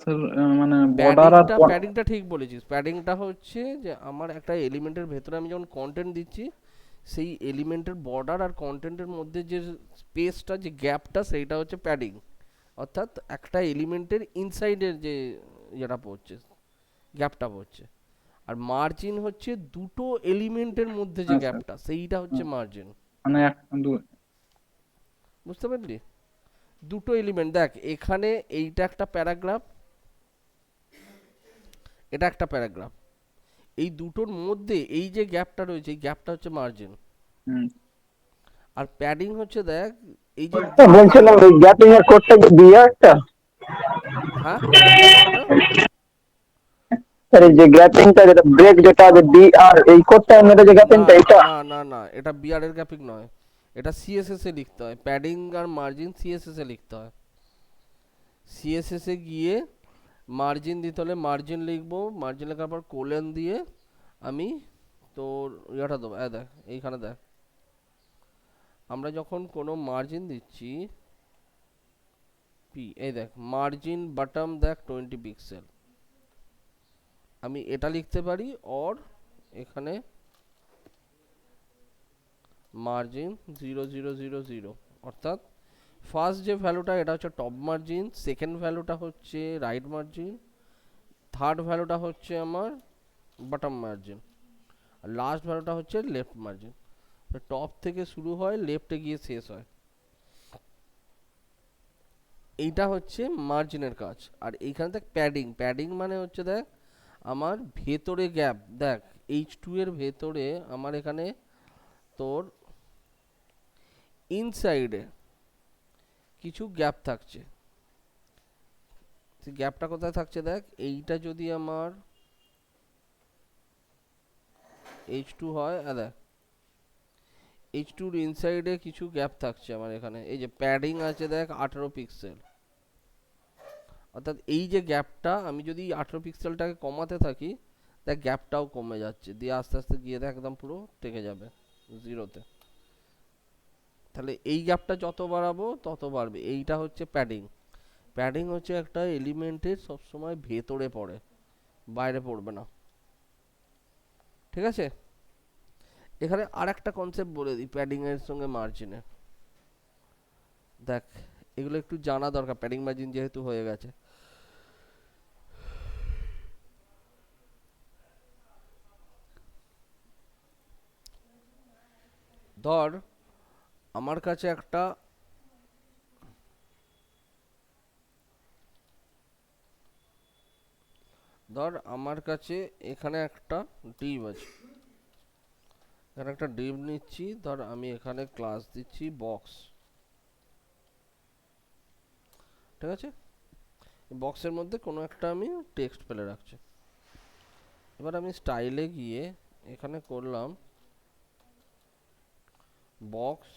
আশেপাশের মানে বর্ডার আর প্যাডিংটা ঠিক বলেছিস। প্যাডিংটা হচ্ছে যে আমার একটা এলিমেন্টের ভেতরে আমি যখন কন্টেন্ট দিচ্ছি, সেই এলিমেন্টের বর্ডার আর কন্টেন্টের মধ্যে যে স্পেসটা, যে গ্যাপটা, সেইটা হচ্ছে প্যাডিং। অর্থাৎ একটা এলিমেন্টের ইনসাইডের যে যেটা পড়ছে, গ্যাপটা পড়ছে। আর মার্জিন হচ্ছে দুটো এলিমেন্টের মধ্যে যে আচ্ছা গ্যাপটা, সেইটা হচ্ছে মার্জিন। মানে বুঝতে পারলি? দুটো এলিমেন্ট, দেখ এখানে এইটা একটা প্যারাগ্রাফ, এটা একটা প্যারাগ্রাফ, এই দুটোর মধ্যে এই যে গ্যাপটা রয়েছে, এই গ্যাপটা হচ্ছে মার্জিন। হুম, আর প্যাডিং হচ্ছে, দেখ এই যে বলছিলাম এই গ্যাপিং এর কোডটা কি দিয়ে একটা, হ্যাঁ কোনটা কোনটা? আর এই যে গ্যাপিংটা যেটা ব্রেক যেটা আছে ডি আর এই কোডটা মেরে যে না গ্যাপিংটা এটা। না, এটা বিআর এর গ্রাফিক নয়, এটা সিএসএস এ লিখতে হয়। প্যাডিং আর মার্জিন সিএসএস এ লিখতে হয়। সিএসএস এ গিয়ে মার্জিন দিতে হলে মার্জিন লিখবো, মার্জিন লেখার পর কোলেন দিয়ে আমি তোর ইয়েটা দেবো। দেখ এইখানে দেখ, আমরা যখন কোনো মার্জিন দিচ্ছি, পি, এই দেখ মার্জিন বটম দেখ 20 পিক্সেল, আমি এটা লিখতে পারি। অর এখানে মার্জিন 0000, অর্থাৎ ফার্স্ট যে ভ্যালুটা এটা হচ্ছে টপ মার্জিন, সেকেন্ড ভ্যালুটা হচ্ছে রাইট মার্জিন, থার্ড ভ্যালুটা হচ্ছে আমার বটম মার্জিন, আর লাস্ট ভ্যালুটা হচ্ছে লেফট মার্জিন। টপ থেকে শুরু হয়, লেফটে গিয়ে শেষ হয়। এইটা হচ্ছে মার্জিনের কাজ। আর এইখানে দেখ প্যাডিং, প্যাডিং মানে হচ্ছে দেখ আমার ভেতরে গ্যাপ, দেখ H2 এর ভেতরে আমার এখানে তোর ইনসাইডে কিছু গ্যাপ থাকছে। গ্যাপটা কোথায় থাকছে দেখ, এইটা যদি আমার H2 হয়, দেখ H2 এর ইনসাইডে কিছু গ্যাপ থাকছে আমার এখানে। এই যে প্যাডিং আছে দেখ 18 পিক্সেল, অর্থাৎ এই যে গ্যাপটা, আমি যদি 18 পিক্সেলটাকে কমাতে থাকি, দেখ গ্যাপটাও কমে যাচ্ছে, দিয়ে আস্তে আস্তে গিয়ে দেখ একদম পুরো টেকে যাবে জিরোতে। তাহলে এই গ্যাপটা যত বাড়াবো তত বাড়বে। এইটা হচ্ছে প্যাডিং। প্যাডিং হচ্ছে একটা এলিমেন্টের সবসময় ভেতরে পড়ে, বাইরে পড়বে না। ঠিক আছে? এখানে আর একটা কনসেপ্ট বলে দিই প্যাডিং এর সঙ্গে মার্জিনের। দেখ এগুলো একটু জানা দরকার, প্যাডিং মার্জিন যেহেতু হয়ে গেছে। ধর আমার কাছে একটা, ধর আমার কাছে এখানে একটা ডিভ আছে, এখানে একটা ডিভ নিচ্ছি। ধর আমি এখানে ক্লাস দিচ্ছি বক্স, ঠিক আছে? বক্সের মধ্যে কোনো একটা আমি টেক্সট ফেলে রাখছি। এবার আমি স্টাইলে গিয়ে এখানে করলাম বক্স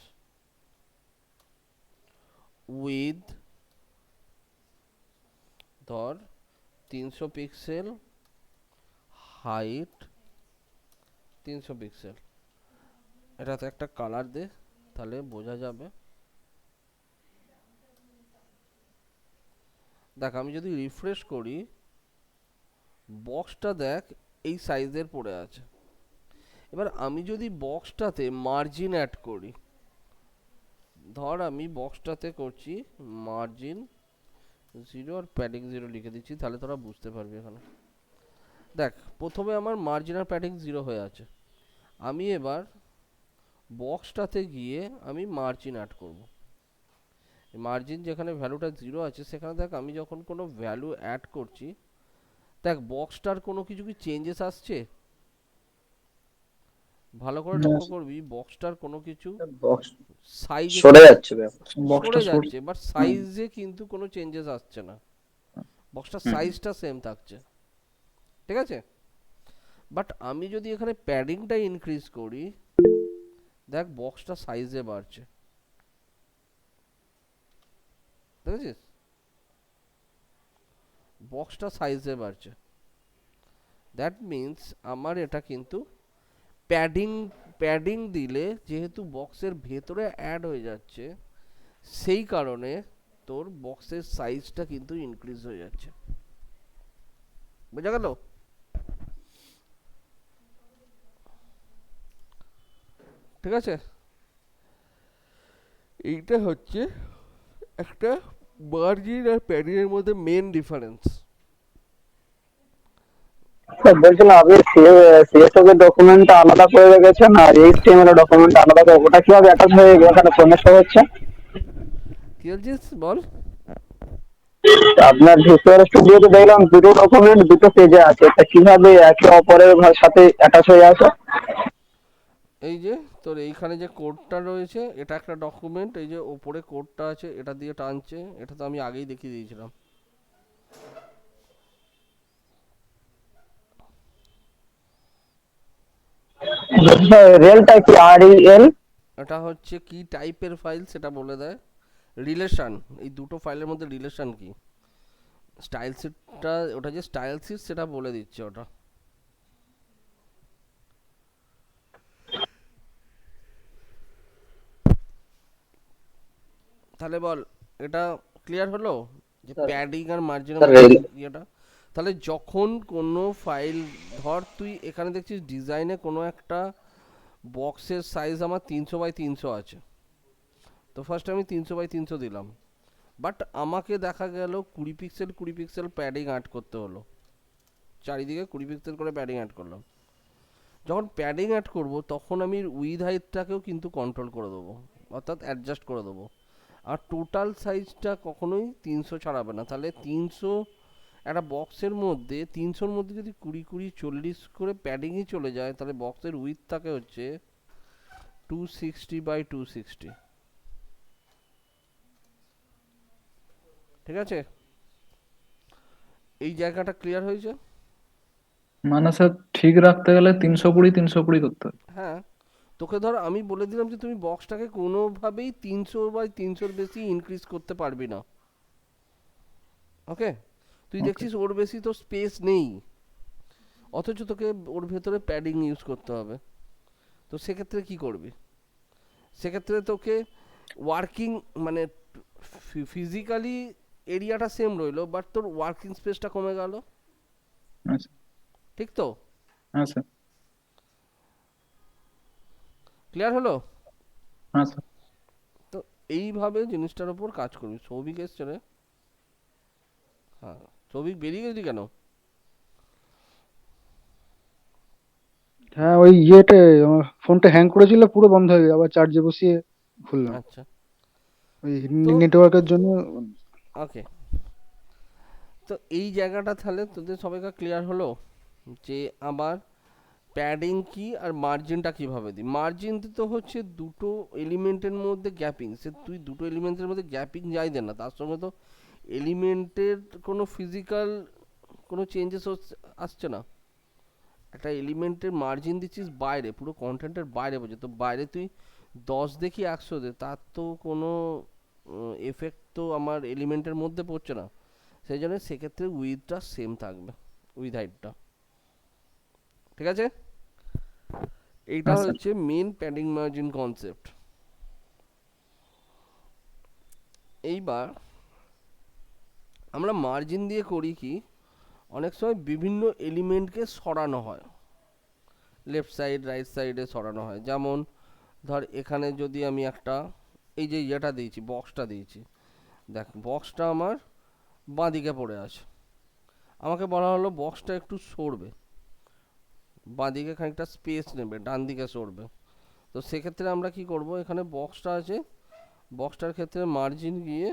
উইথ ধর 300 পিক্সেল, হাইট 300 পিক্সেল। এটাতে একটা কালার দে, তাহলে বোঝা যাবে। দেখ আমি যদি রিফ্রেশ করি, বক্সটা দেখ এই সাইজের পড়ে আছে। এবার আমি যদি বক্সটাতে মার্জিন অ্যাড করি, ধর আমি বক্সটাতে করছি মার্জিন 0 আর প্যাডিং 0 লিখে দিচ্ছি, তাহলে তোরা বুঝতে পারবি। এখানে দেখ প্রথমে আমার মার্জিন আর প্যাডিং 0 হয়ে আছে। আমি এবার বক্সটাতে গিয়ে আমি মার্জিন অ্যাড করব। মার্জিন যেখানে ভ্যালুটা 0 আছে, সেখানে দেখ আমি যখন কোনো ভ্যালু অ্যাড করছি, দেখ বক্সটার কোনো কিছু কি চেঞ্জেস আসছে? ভালো করে লক্ষ্য করবি, বক্সটার কোনো কিছু বক্স সাইজে সরে চেঞ্জ, যাচ্ছে ব্যাপার। বক্সটা সরে সর। যাচ্ছে, বাট হুম, সাইজে কিন্তু কোনো চেঞ্জেস আসছে না। বক্সটার হুম, সাইজটা সেম থাকছে, ঠিক আছে? বাট আমি যদি এখানে প্যাডিংটা ইনক্রিজ করি, দেখ বক্সটা সাইজে বাড়ছে, দেখেছিস? বক্সটা সাইজে বাড়ছে। দ্যাট মিন্স আমার এটা কিন্তু প্যাডিং, প্যাডিং দিলে যেহেতু বক্সের ভেতরে অ্যাড হয়ে যাচ্ছে, সেই কারণে তোর বক্সের সাইজটা কিন্তু ইনক্রিজ হয়ে যাচ্ছে। বোঝা গেল? ঠিক আছে, এইটা হচ্ছে একটা মার্জিন আর প্যাডিং এর মধ্যে মেন ডিফারেন্স। স্যার বলছিলাম আপনি সিএসএস এর ডকুমেন্টটা আলাদা করে রেখেছেন আর এইচটিএমএল এর ডকুমেন্ট আলাদা করে, ওটা কিভাবে অ্যাটাচ হয়ে এখানে সমস্যা হচ্ছে? কি বলছিস বল? আপনার ভিজুয়াল স্টুডিওতে দেখলাম দুটো ডকুমেন্ট দুটো পেজে আছে, তা কিভাবে একে অপরের সাথে অ্যাটাচ হয়ে আছে? এই যে তোর এইখানে যে কোডটা রয়েছে এটা একটা ডকুমেন্ট, এই যে ওপরে কোডটা আছে এটা দিয়ে টানছে, এটা তো আমি আগেই দেখিয়ে দিয়েছিলাম। রেলটা কি REL? এটা হচ্ছে কি টাইপের ফাইল সেটা বলে দেয়। রিলেশন, এই দুটো ফাইলের মধ্যে রিলেশন কি, স্টাইল শিটটা, ওটা যে স্টাইল শিট সেটা বলে দিচ্ছে ওটা। তাহলে বল এটা ক্লিয়ার হলো যে প্যাডিং আর মার্জিনের স্যার মধ্যে রেল ইয়েটা। তাহলে যখন কোনো ফাইল, ধর তুই এখানে দেখছিস ডিজাইনে কোনো একটা বক্সের সাইজ আমার 300 বাই 300 আছে, তো ফার্স্ট আমি 300 বাই 300 দিলাম, বাট আমাকে দেখা গেল 20 পিক্সেল 20 পিক্সেল প্যাডিং অ্যাড করতে হলো, চারিদিকে 20 পিক্সেল করে প্যাডিং অ্যাড করলাম। যখন প্যাডিং অ্যাড করব তখন আমি উইথ হাইটটাকেও কিন্তু কন্ট্রোল করে দেবো, অর্থাৎ অ্যাডজাস্ট করে দেবো। আর টোটাল সাইজটা কখনোই 300 ছাড়াবে না। তাহলে 300, একটা বক্সের মধ্যে 300-র মধ্যে যদি 20-20-40 করে প্যাডিংই চলে যায়, তাহলে বক্সের উইথ থাকে হচ্ছে 260 বাই 260। ঠিক আছে, এই জায়গাটা ক্লিয়ার হয়েছে? মানে স্যার ঠিক রাখতে গেলে 320 320 করতে হয়। হ্যাঁ, তোকে ধর আমি বলে দিলাম যে তুমি বক্সটাকে কোনোভাবেই 300 বাই 300-র বেশি ইনক্রিজ করতে পারবি না। ওকে, তুই ওকে। দেখছিস ওর বেশি তো স্পেস নেই, অথচ তোকে ওর ভেতরে প্যাডিং ইউজ করতে হবে। তো সেক্ষেত্রে কি করবি? সেক্ষেত্রে তোকে ওয়ার্কিং, মানে ফিজিক্যালি এরিয়াটা সেম রইলো, বাট তোর ওয়ার্কিং স্পেসটা কমে গেল। আচ্ছা। ঠিক তো? হ্যাঁ স্যার। ক্লিয়ার হলো? হ্যাঁ স্যার। তো এইভাবে জিনিসটার উপর কাজ করবি। সৌভিক এসছে রে? হ্যাঁ, সৌভিক বেরিয়ে গেলি কেন? হ্যাঁ ওই ইয়েতে আমার ফোনটা হ্যাং করেছিল, পুরো বন্ধ হয়ে গেছে, আবার চার্জে বসিয়ে খুললাম। আচ্ছা, ওই তো নেটওয়ার্কের জন্য। ওকে, তো এই জায়গাটা তাহলে তোদের সবাইকার ক্লিয়ার হলো যে আবার প্যাডিং কি আর মার্জিনটা কিভাবে দিই। মার্জিন তো হচ্ছে দুটো এলিমেন্টের মধ্যে গ্যাপিং, সে তুই দুটো এলিমেন্টের মধ্যে গ্যাপিং যাই দে না, তার সঙ্গে তো এলিমেন্টের কোনো ফিজিক্যাল কোনো চেঞ্জেস আসছে না। একটা এলিমেন্টের মার্জিন দিচ্ছিস বাইরে, পুরো কন্টেন্টের বাইরে বোঝে, তো বাইরে তুই 10 দেখি 100 দে, তার তো কোনো এফেক্ট তো আমার এলিমেন্টের মধ্যে পড়ছে না। সেই জন্য সেক্ষেত্রে উইথটা সেম থাকবে, উইথ হাইটটা। ঠিক আছে, এইটা হ্যাঁ স্যার। হচ্ছে মেন প্যাডিং মার্জিন কনসেপ্ট। এইবার আমরা মার্জিন দিয়ে করি কি, অনেক সময় বিভিন্ন এলিমেন্টকে সরানো হয়, লেফট সাইড রাইট সাইডে সরানো হয়। যেমন ধর এখানে যদি আমি একটা, এই যে ইয়েটা দিয়েছি, বক্সটা দিয়েছি, দেখ বক্সটা আমার বাঁ দিকে পড়ে আছে, আমাকে বলা হলো বক্সটা একটু সরবে, বাঁ দিকে খানিকটা স্পেস নেবে, ডান দিকে সরবে। তো সেক্ষেত্রে আমরা কি করব, এখানে বক্সটা আছে, বক্সটার ক্ষেত্রে মার্জিন গিয়ে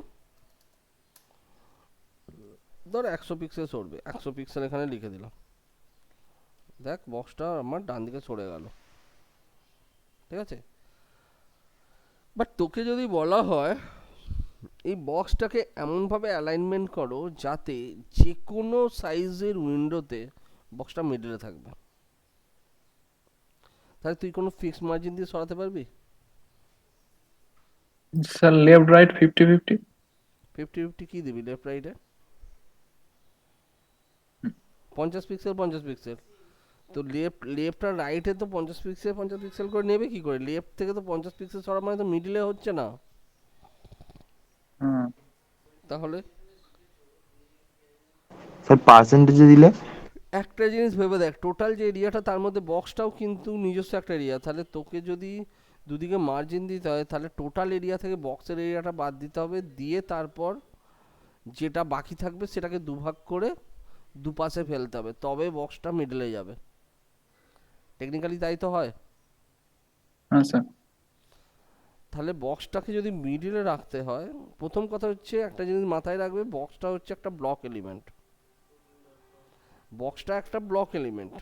ধর 100 পিক্সেল সরবে, 100 পিক্সেল এখানে লিখে দিলাম। দেখ বক্সটা আমার ডান দিকে সরে গেল। ঠিক আছে, বাট তোকে যদি বলা হয় এই বক্সটাকে এমনভাবে অ্যালাইনমেন্ট করো যাতে যে কোনো সাইজের উইন্ডোতে বক্সটা মিডলে থাকবে, তাহলে তুই কোনো ফিক্সড মার্জিন দিয়ে সরাতে পারবি? Sir left right 50-50। 50-50 কি দিবি লেফট রাইটে? 50 পিক্সেল 50 পিক্সেল। তো লেফট আর রাইটে তো 50 পিক্সেল 50 পিক্সেল করে নেবে কি করে? লেফট থেকে তো 50 পিক্সেল সরা মানে তো মিডলে হচ্ছে না। হ্যাঁ তাহলে স্যার পার্সেন্টেজে দিলে একটা জিনিস ভেবে দেখ, টোটাল যে এরিয়াটা তার মধ্যে বক্সটাও কিন্তু নিজস্ব একটা এরিয়া, তাহলে তোকে যদি দুদিকে মার্জিন দিতে হয় তাহলে টোটাল এরিয়া থেকে বক্সের এরিয়াটা বাদ দিতে হবে, দিয়ে তারপর যেটা বাকি থাকবে সেটাকে দুভাগ করে দুপাশে ফেলতে হবে, তবে বক্সটা মিডলে যাবে। টেকনিক্যালি তাই তো হয়। হ্যাঁ স্যার। তাহলে বক্সটাকে যদি মিডিলে রাখতে হয়, প্রথম কথা হচ্ছে একটা জিনিস মাথায় রাখবে, বক্সটা হচ্ছে একটা ব্লক এলিমেন্ট। বক্সটা একটা ব্লক এলিমেন্ট,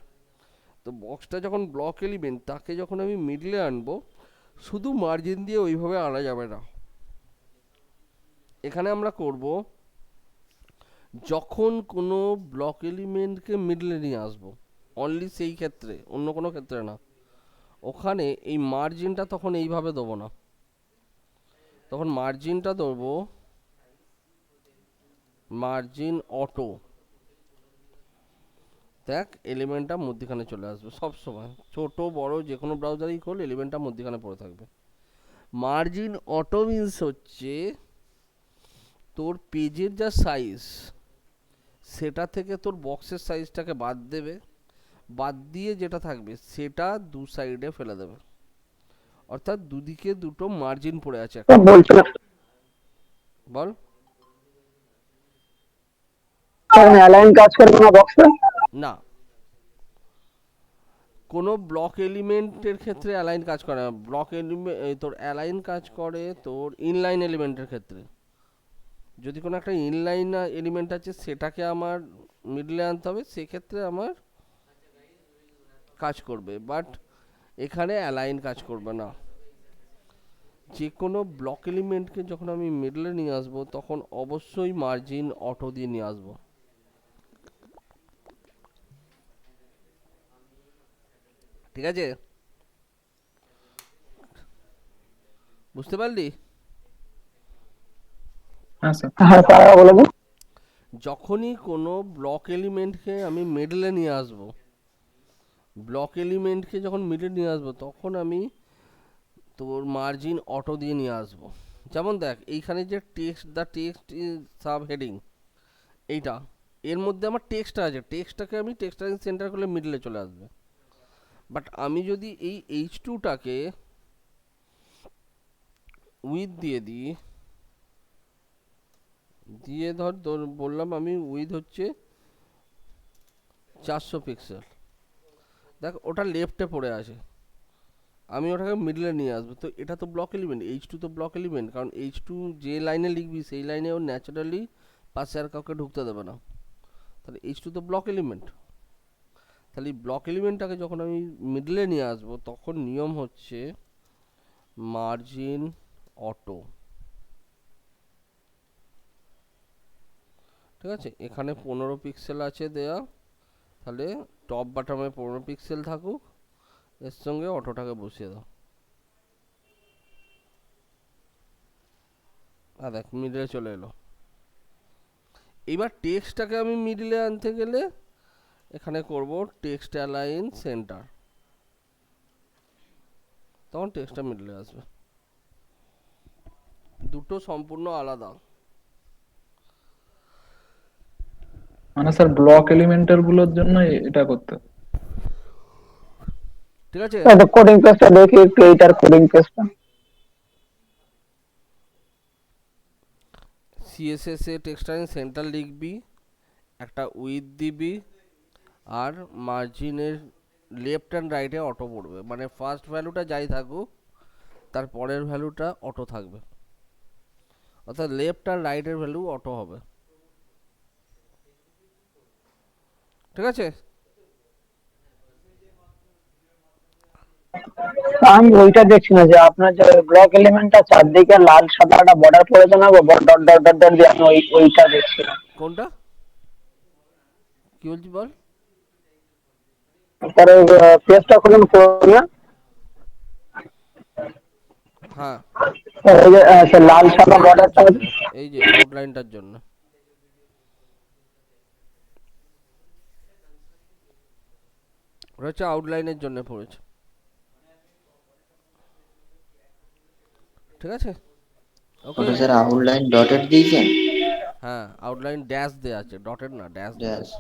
তো বক্সটা যখন ব্লক এলিমেন্ট তাকে যখন আমি মিডলে আনবো, শুধু মার্জিন দিয়ে ওইভাবে আনা যাবে না। এখানে আমরা করব, যখন কোনো ব্লক এলিমেন্টকে মিডলে নিয়ে আসবো, অনলি সেই ক্ষেত্রে, অন্য কোনো ক্ষেত্রে না, ওখানে এই মার্জিনটা তখন এইভাবে দেবো না, তখন মার্জিনটা দেবো মার্জিন অটো। দেখ এলিমেন্টটা মধ্যখানে চলে আসবে সব সময়, ছোট বড় যে কোনো ব্রাউজারই খোল, এলিমেন্টটা মধ্যখানে পড়ে থাকবে। মার্জিন অটো মিন্স হচ্ছে তোর পেজের যা সাইজ সেটা থেকে তোর বক্সের সাইজটাকে বাদ দেবে, বাদ দিয়ে যেটা থাকবে সেটা দু সাইডে ফেলে দেবে, অর্থাৎ দুদিকে দুটো মার্জিন পড়ে আছে তো একটা। বলছিলাম বল। অ্যালাইন কাজ করবে না বক্সে? না, কোনো ব্লক এলিমেন্টের ক্ষেত্রে অ্যালাইন কাজ করে না। ব্লক এলিমেন্ট তোর অ্যালাইন কাজ করে তোর ইনলাইন এলিমেন্টের ক্ষেত্রে। যদি কোনো একটা ইনলাইন এলিমেন্ট আছে সেটাকে আমার মিডলে আনতে হবে, সেক্ষেত্রে আমার কাজ করবে, বাট এখানে অ্যালাইন কাজ করবে না। যে কোনো ব্লক এলিমেন্টকে যখন আমি মিডলে নিয়ে আসবো তখন অবশ্যই মার্জিন অটো দিয়ে নিয়ে আসবো। ঠিক আছে, বুঝতে পারলি? হ্যাঁ স্যার। হ্যাঁ স্যার বলে দিন। যখনই কোনো ব্লক এলিমেন্টকে আমি মিডলে নিয়ে আসবো, ব্লক এলিমেন্টকে যখন মিডলে নিয়ে আসবো তখন আমি তোর মার্জিন অটো দিয়ে নিয়ে আসবো। যেমন দেখ এইখানে যে text, the text is sub heading, এইটা এর মধ্যে আমার টেক্সটটা আছে, টেক্সটটাকে আমি টেক্সটাকে সেন্টার করলে মিডলে চলে আসবে। বাট আমি যদি এই H2টাকে উইথ দিয়ে দিই, দিয়ে ধর তোর বললাম আমি উইথ হচ্ছে 400 পিক্সেল, দেখ ওটা লেফটে পড়ে আছে, আমি ওটাকে মিডলে নিয়ে আসবো, তো এটা তো ব্লক এলিমেন্ট, H2 তো ব্লক এলিমেন্ট, কারণ H2 যে লাইনে লিখবি সেই লাইনে ও ন্যাচারালি পাশে আর কাউকে ঢুকতে দেবে না, তাহলে H2 তো ব্লক এলিমেন্ট। তাহলে এই ব্লক এলিমেন্টটাকে যখন আমি মিডলে নিয়ে আসবো তখন নিয়ম হচ্ছে মার্জিন অটো। ঠিক আছে, এখানে 15 পিক্সেল আছে দেয়া, তাহলে টপ বাটমে 15 পিক্সেল থাকুক, এর সঙ্গে অটোটাকে বসিয়ে দাও। আর দেখ মিডলে চলে এলো। এবার টেক্সটটাকে আমি মিডলে আনতে গেলে এখানে করব টেক্সট অ্যালাইন সেন্টার, তখন টেক্সটটা মিডলে আসবে। দুটো সম্পূর্ণ আলাদা। মানে স্যার ব্লক এলিমেন্টার গুলোর জন্য এটা করতে হবে। ঠিক আছে, কোডিং পেজটা দেখি একটু, এইটার কোডিং পেজটা। সিএসএস এ টেক্সট অ্যালাইন সেন্টার লিখবি, একটা উইথ দিবি, আর মার্জিনের লেফট অ্যান্ড রাইটে অটো পড়বে, মানে ফার্স্ট ভ্যালুটা যাই থাকুক তার পরের ভ্যালুটা অটো থাকবে, অর্থাৎ লেফট আর রাইটের ভ্যালু অটো হবে। ঠিক আছে, আমি ওইটা দেখছি না, যে আপনার যে ব্লক এলিমেন্টটা চারদিকে লাল সাদা একটা বর্ডার পড়েছে না, ডট ডট ডট ডট দিয়ে, আমি ওইটা দেখছি না। কোনটা কি বলছি বল। তার পেজটা খুলুন ক্রোমে। হ্যাঁ, এই যে সে লাল সাদা আউটলাইনটার বর্ডারটা জন্য, এই যে আউটলাইনটার জন্য, ওটা হচ্ছে আউটলাইনের জন্য পড়েছে। ঠিক আছে, ওকে। ওটা স্যার আউটলাইন ডটেড দিয়েছেন? হ্যাঁ, আউটলাইন ড্যাশ দেয়া আছে, ডটেড না, ড্যাশ দেয়া ড্যাশ। আছে।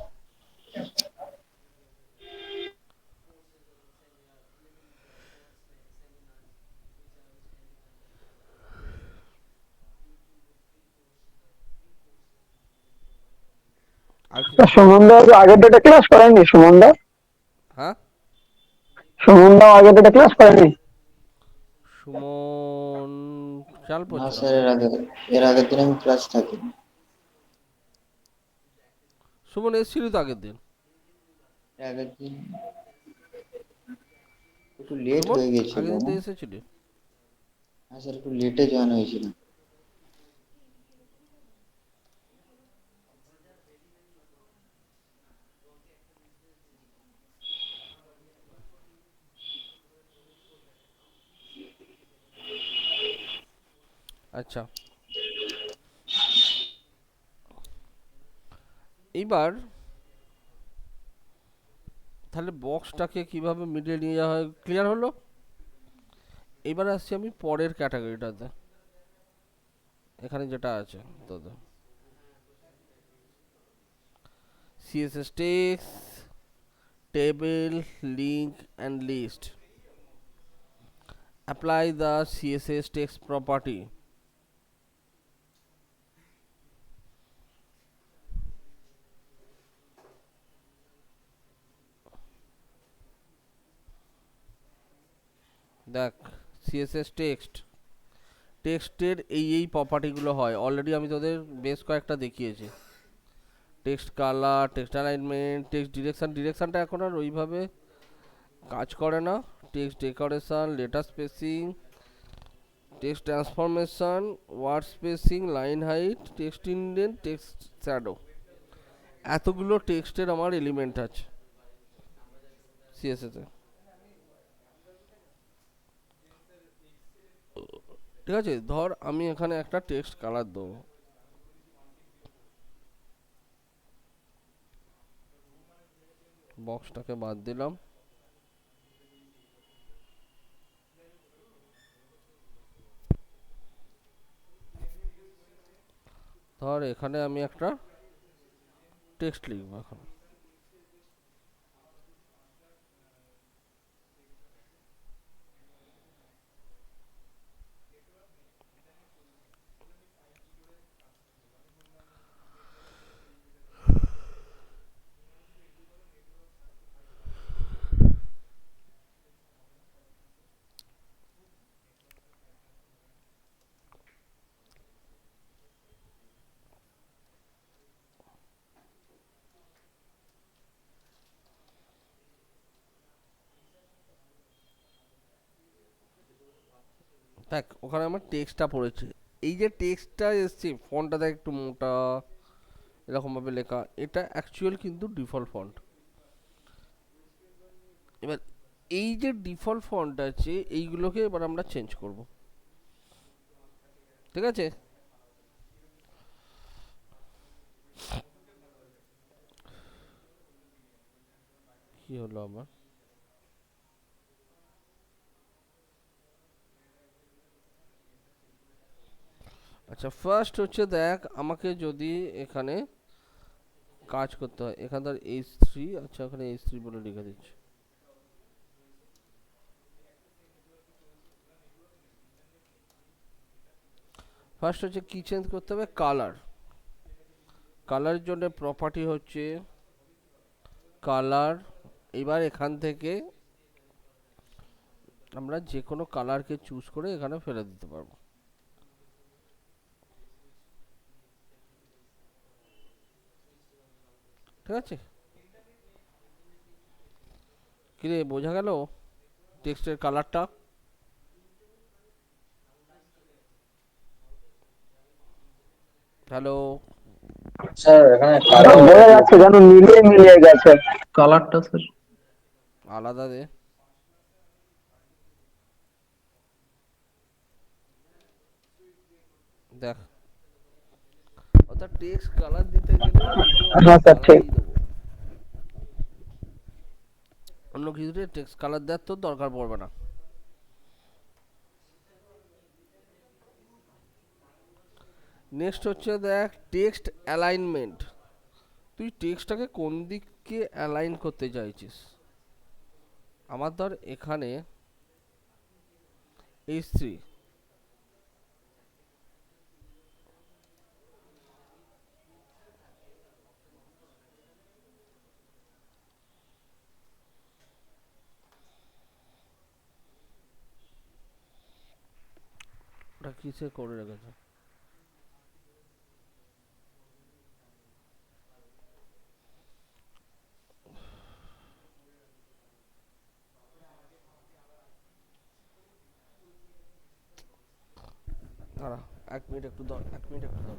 আর কিছু সুমন দা আগের ডেটে ক্লাস করেনি? সুমন দা, হ্যাঁ, সুমন দা আগের ডেটে ক্লাস করেনি? সুমন চাল না পড়ছে না। স্যার, এর আগের দিন আমি ক্লাস থাকি। সুমন এসেছিল তো আগের দিন। এর আগের দিন একটু লেট সুমন হয়ে গেছিল। আগের দিন তো এসেছিলি। হ্যাঁ স্যার, একটু লেটে জয়েন হয়েছিল। আচ্ছা, এইবার তাহলে বক্সটাকে কিভাবে মিডিয়ে নিয়ে যাওয়া হয় ক্লিয়ার হলো। এবার আসছি আমি পরের ক্যাটাগরিটাতে, এখানে যেটা আছে তোদের CSS text, table, link and list. Apply the CSS text property. দেখ, সিএসএস টেক্সটের এই প্রপার্টিগুলো হয়, অলরেডি আমি তোদের বেশ কয়েকটা দেখিয়েছি। Text colour, text alignment, text ডিরেকশনটা এখন আর ওইভাবে কাজ করে না। Text decoration, letter spacing, text transformation, word spacing, line height, text indent, text shadow, এতগুলো টেক্সটের আমার এলিমেন্ট আছে সিএসএস এ। ঠিক আছে, ধর আমি এখানে একটা টেক্সট কালার দেবো, বক্সটাকে বাদ দিলাম। ধর এখানে আমি একটা টেক্সট লিখবো এখন। দেখ ওখানে আমার টেক্সটটা পড়েছে, এই যে টেক্সটটা এসছে ফন্টটা দেখ একটু মোটা এরকমভাবে লেখা, এটা অ্যাকচুয়াল কিন্তু ডিফল্ট ফন্ট। এবার এই যে ডিফল্ট ফন্ট আছে এইগুলোকে এবার আমরা চেঞ্জ করব, ঠিক আছে। কি হলো আমার, আচ্ছা ফার্স্ট হচ্ছে দেখ আমাকে যদি এখানে কাজ করতে হয়, এখানে ধর H3, আচ্ছা ওখানে H3 বলে লিখে দিচ্ছি। ফার্স্ট হচ্ছে কি চেঞ্জ করতে হবে, কালার। কালারের জন্য প্রপার্টি হচ্ছে কালার। এবার এখান থেকে আমরা যে কোনো কালারকে চুজ করে এখানে ফেলে দিতে পারবো, ঠিক আছে। কিরে বোঝা গেল টেক্সটের কালারটা? হ্যালো, স্যার এখানে বোঝা যাচ্ছে যেন মিলিয়ে মিলিয়ে গেছে। কালারটা স্যার আলাদা দে। দেখ, অর্থাৎ টেক্সট কালার দিতে গেলে দুটো হ্যাঁ স্যার, ঠিক। কালারই দেবো, অন্য কিছুতে টেক্সট কালার দেওয়ার তো দরকার পড়বে না। নেক্সট হচ্ছে দেখ টেক্সট অ্যালাইনমেন্ট। তুই টেক্সটটাকে কোন দিকে অ্যালাইন করতে চাইছিস। আমার ধর এখানে H3, ওটা কিসে করে রেখেছে? দাঁড়া, 1 মিনিট একটু ধর, 1 মিনিট একটু ধর।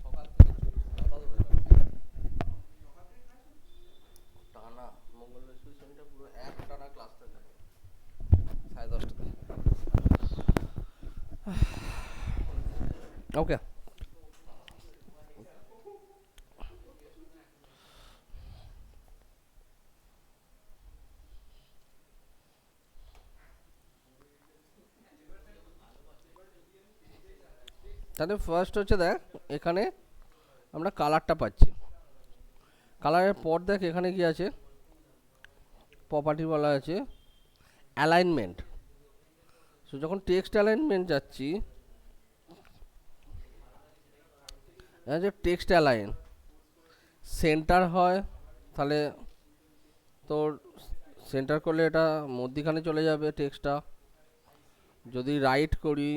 সকাল থেকে চলছে, মাথা ধরে গেছে। টানা মঙ্গল বৃহস্পতি শনিটা পুরো এক টানা ক্লাসটা থাকে 10:30 ওকে। তাহলে ফার্স্ট হচ্ছে দেখ, এখানে আমরা কালারটা পাচ্ছি। কালারের পর দেখ এখানে কি আছে, প্রপার্টি বলা আছে অ্যালাইনমেন্ট। সো যখন টেক্সট অ্যালাইনমেন্ট যাচ্ছি, যে টেক্সট অ্যালাইন সেন্টার হয়, তাহলে তোর সেন্টার করলে এটা মধ্যিখানে চলে যাবে টেক্সটটা। যদি রাইট করি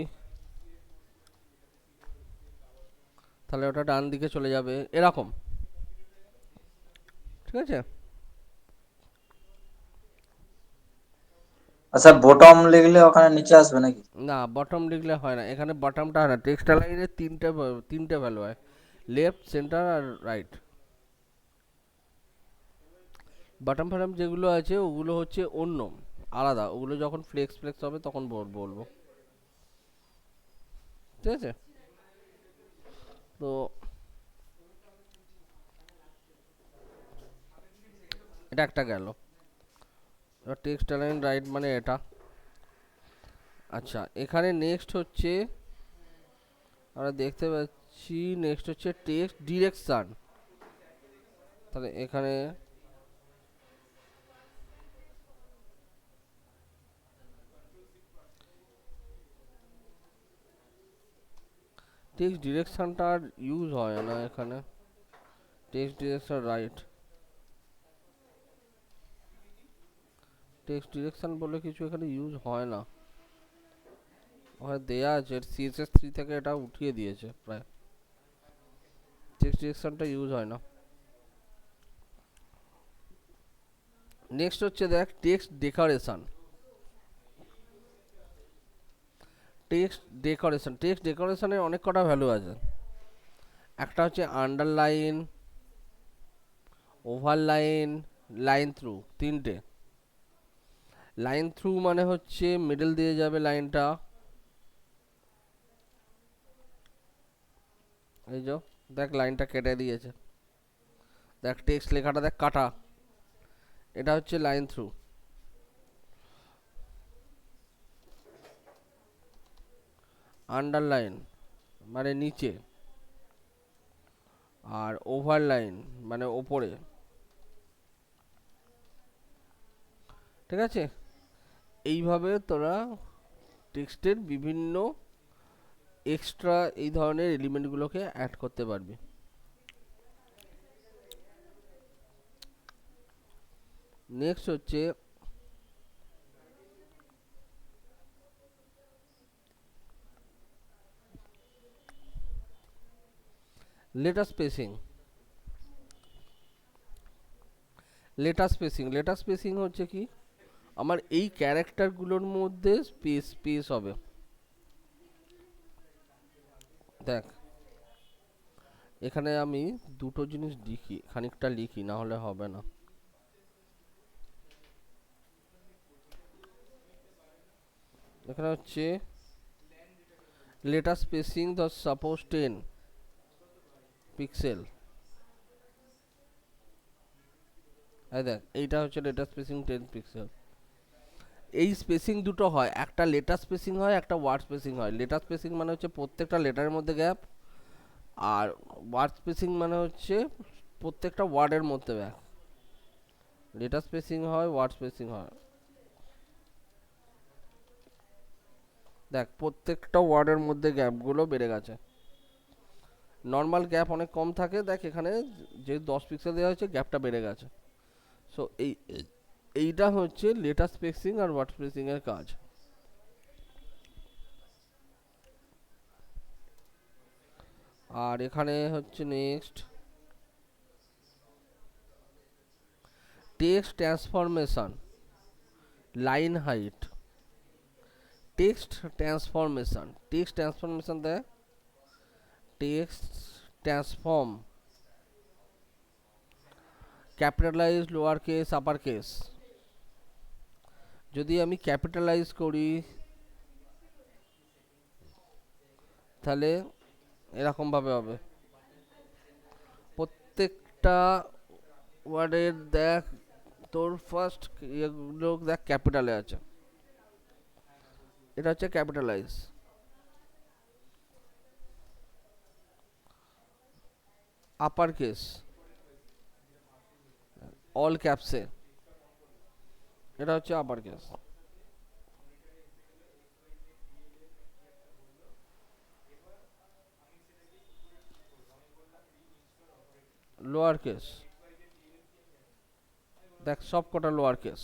তাহলে ওটা ডান দিকে চলে যাবে এরকম, ঠিক আছে? আচ্ছা বটম লিখলে ওখানে নিচে আসবে নাকি? না, বটম লিখলে হয় না, এখানে বটমটা হয় না, টেক্সট লাইনে তিনটে ভ্যালু হয়, লেফট, সেন্টার আর রাইট। বটম ফটম যেগুলো আছে ওগুলো হচ্ছে অন্য, আলাদা, ওগুলো যখন ফ্লেক্স ফ্লেক্স হবে তখন বলবো, ঠিক আছে? তো এটা একটা গেল, এবার টেক্সট লাইন রাইট মানে এটা। আচ্ছা, এখানে নেক্সট হচ্ছে আমরা দেখতে পাচ্ছি, নেক্সট হচ্ছে টেক্সট ডিরেকশন। তাহলে এখানে টেক্সট ডিরেকশনটা আর ইউজ হয় না এখানে, text direction right, text direction বলে কিছু এখানে ইউজ হয় না, ওখানে দেয়া আছে CSS3 থেকে এটা উঠিয়ে দিয়েছে প্রায়, টেক্সট ডিরেকশনটা ইউজ হয় না। নেক্সট হচ্ছে দেখ টেক্সট ডেকোরেশন। টেক্সট ডেকোরেশনের অনেক কটা ভ্যালু আছে, একটা হচ্ছে আন্ডারলাইন, ওভারলাইন, লাইন থ্রু, তিনটে। লাইন থ্রু মানে হচ্ছে মিডল দিয়ে যাবে লাইনটা, এই যে দেখ লাইনটা কেটে দিয়েছে, দেখ টেক্সট লেখাটা দেখ কাটা, এটা হচ্ছে লাইন থ্রু। আন্ডারলাইন মানে নিচে, আর ওভারলাইন মানে ওপরে, ঠিক আছে? এইভাবে তোরা টেক্সটের বিভিন্ন এক্সট্রা এই ধরনের এলিমেন্টগুলোকে অ্যাড করতে পারবি। নেক্সট হচ্ছে লেটার স্পেসিং। লেটার স্পেসিং হচ্ছে কি, আমার এই ক্যারেক্টারগুলোর মধ্যে স্পেস হবে। দেখ এখানে আমি দুটো জিনিস লিখি, খানিকটা লিখি, না হলে হবে না। এখানে হচ্ছে লেটার স্পেসিং ধর সাপোজ 10 পিক্সেল, এই দেখ এইটা হচ্ছে লেটার স্পেসিং 10 পিক্সেল। এই স্পেসিং দুটো হয়, একটা লেটার স্পেসিং হয়, একটা ওয়ার্ড স্পেসিং হয়। লেটার স্পেসিং মানে হচ্ছে প্রত্যেকটা লেটারের মধ্যে গ্যাপ, আর ওয়ার্ড স্পেসিং মানে হচ্ছে প্রত্যেকটা ওয়ার্ডের মধ্যে গ্যাপ। লেটার স্পেসিং হয়, ওয়ার্ড স্পেসিং হয়। দেখ প্রত্যেকটা ওয়ার্ডের মধ্যে গ্যাপগুলো বেড়ে গেছে, নর্মাল গ্যাপ অনেক কম থাকে, দেখ এখানে যে 10 পিক্সেল দেওয়া হয়েছে গ্যাপটা বেড়ে গেছে। সো এইটা হচ্ছে লেটার স্পেসিং আর ওয়ার্ড স্পেসিং এর কাজ। আর এখানে হচ্ছে next text transformation, line height, text transformation দেয়, text transform, capitalize, lower case, upper case. যদি আমি ক্যাপিটালাইজ করি তাহলে এরকম ভাবে হবে, প্রত্যেকটা ওয়ার্ডের দেখ তোর ফার্স্ট এগুলো দেখ ক্যাপিটালে আছে, এটা হচ্ছে ক্যাপিটালাইজ। আপার কেস অল ক্যাপসে, এটা হচ্ছে আপার কেস। লোয়ার কেস দেখ সব কটা লোয়ার কেস,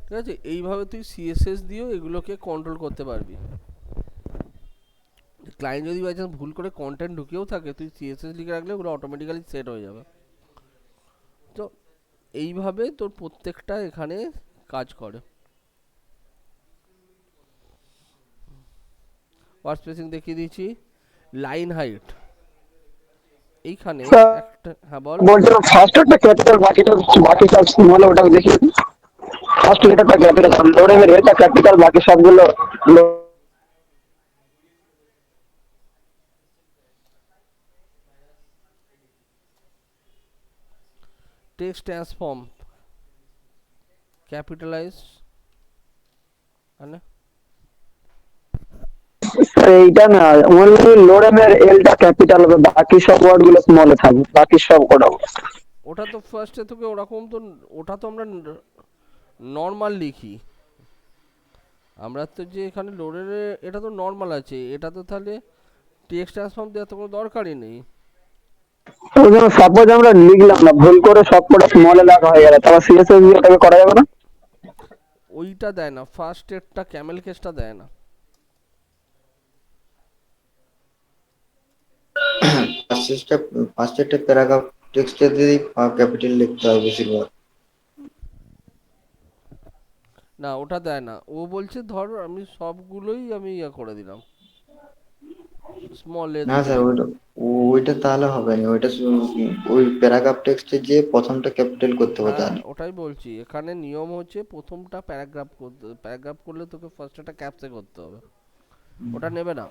ঠিক আছে? এইভাবে তুই সিএসএস দিয়েও এগুলোকে কন্ট্রোল করতে পারবি। ক্লায়েন্ট যদি বাই চান্স ভুল করে কন্টেন্ট ঢুকেও থাকে, তুই সিএসএস লিখে রাখলে ওগুলো অটোমেটিক্যালি সেট হয়ে যাবে। তো এইভাবে তোর প্রত্যেকটা এখানে কাজ করে। ওয়ার্ড স্পেসিং দেখিয়ে দিয়েছি। লাইন হাইট এইখানে স্যার একটা, হ্যাঁ বল। বলছিলাম ফার্স্ট একটা ক্যাপিটাল, বাকিটা বাকি সব স্মল, ওটা দেখি। ফার্স্ট লেটারটা ক্যাপিটাল, লোডের এটা ক্যাপিটাল, বাকি সবগুলো টেক্সট ট্রান্সফর্ম ক্যাপিটালাইজ, মানে এইটা না, অনলি লোডের এলটা ক্যাপিটাল হবে, বাকি সব ওয়ার্ড গুলো স্মলে থাকবে, বাকি সব কোড। ওটা তো ফার্স্টে তোকে ওরকম তো, ওটা তো আমরা নর্মাল লিখি। আমরা তো যে এখানে লোডের, এটা তো নর্মাল আছে, এটা তো তাহলে টেক্সট ট্রান্সফর্ম দেওয়ার তো কোনো দরকারই নেই। সাপোজ আমরা লিখলাম না, ভুল করে সব কোড স্মলে লেখা হয়ে গেল, তাহলে সিএসএস দিয়ে ওটাকে করা যাবে না? ওইটা দেয় না, ফার্স্ট এডটা ক্যামেল কেসটা দেয় না। ফার্স্ট একটা প্যারাগ্রাফ টেক্সটে দিয়েই ক্যাপিটাল লিখতে হয় বেশিরভাগ। না ওটা দেয় না, ও বলছে ধর আমি সবগুলোই আমি ইয়ে করে দিলাম, স্মলে না দিয়ে স্যার, দিলাম। ওইটা তাহলে হবে না, ওইটা ওই প্যারাগ্রাফ টেক্সটে যে প্রথমটা ক্যাপিটাল করতে হবে হ্যাঁ তাহলে। ওটাই বলছি, এখানে নিয়ম হচ্ছে প্রথমটা প্যারাগ্রাফ করতে, প্যারাগ্রাফ করলে তোকে ফার্স্টটা ক্যাপসে করতে হবে, ওটা নেবে না।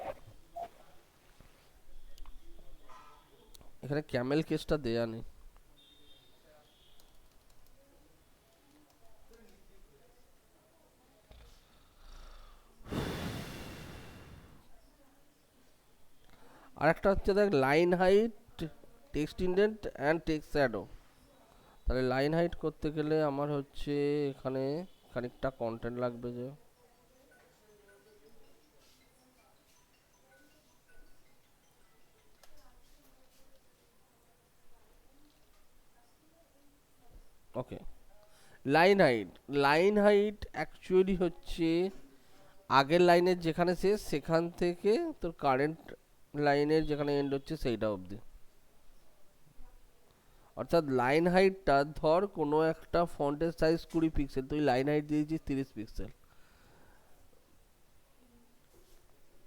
এখানে ক্যামেল কেসটা দেয়া নেই। আরেকটা হচ্ছে দেখ line height, text indent and text shadow. তাহলে লাইন হাইট করতে গেলে আমার হচ্ছে এখানে খানিকটা কন্টেন্ট লাগবে, যে okay. Line height, line height actually হচ্ছে আগের লাইনের যেখানে শেষ সেখান থেকে তোর কারেন্ট লাইনের যেখানে এন্ড হচ্ছে সেইটা অবধি। অর্থাৎ লাইন হাইটটা ধর কোনো একটা ফন্টের সাইজ 20 পিক্সেল, তুই লাইন হাইট দিয়েছিস 30 পিক্সেল,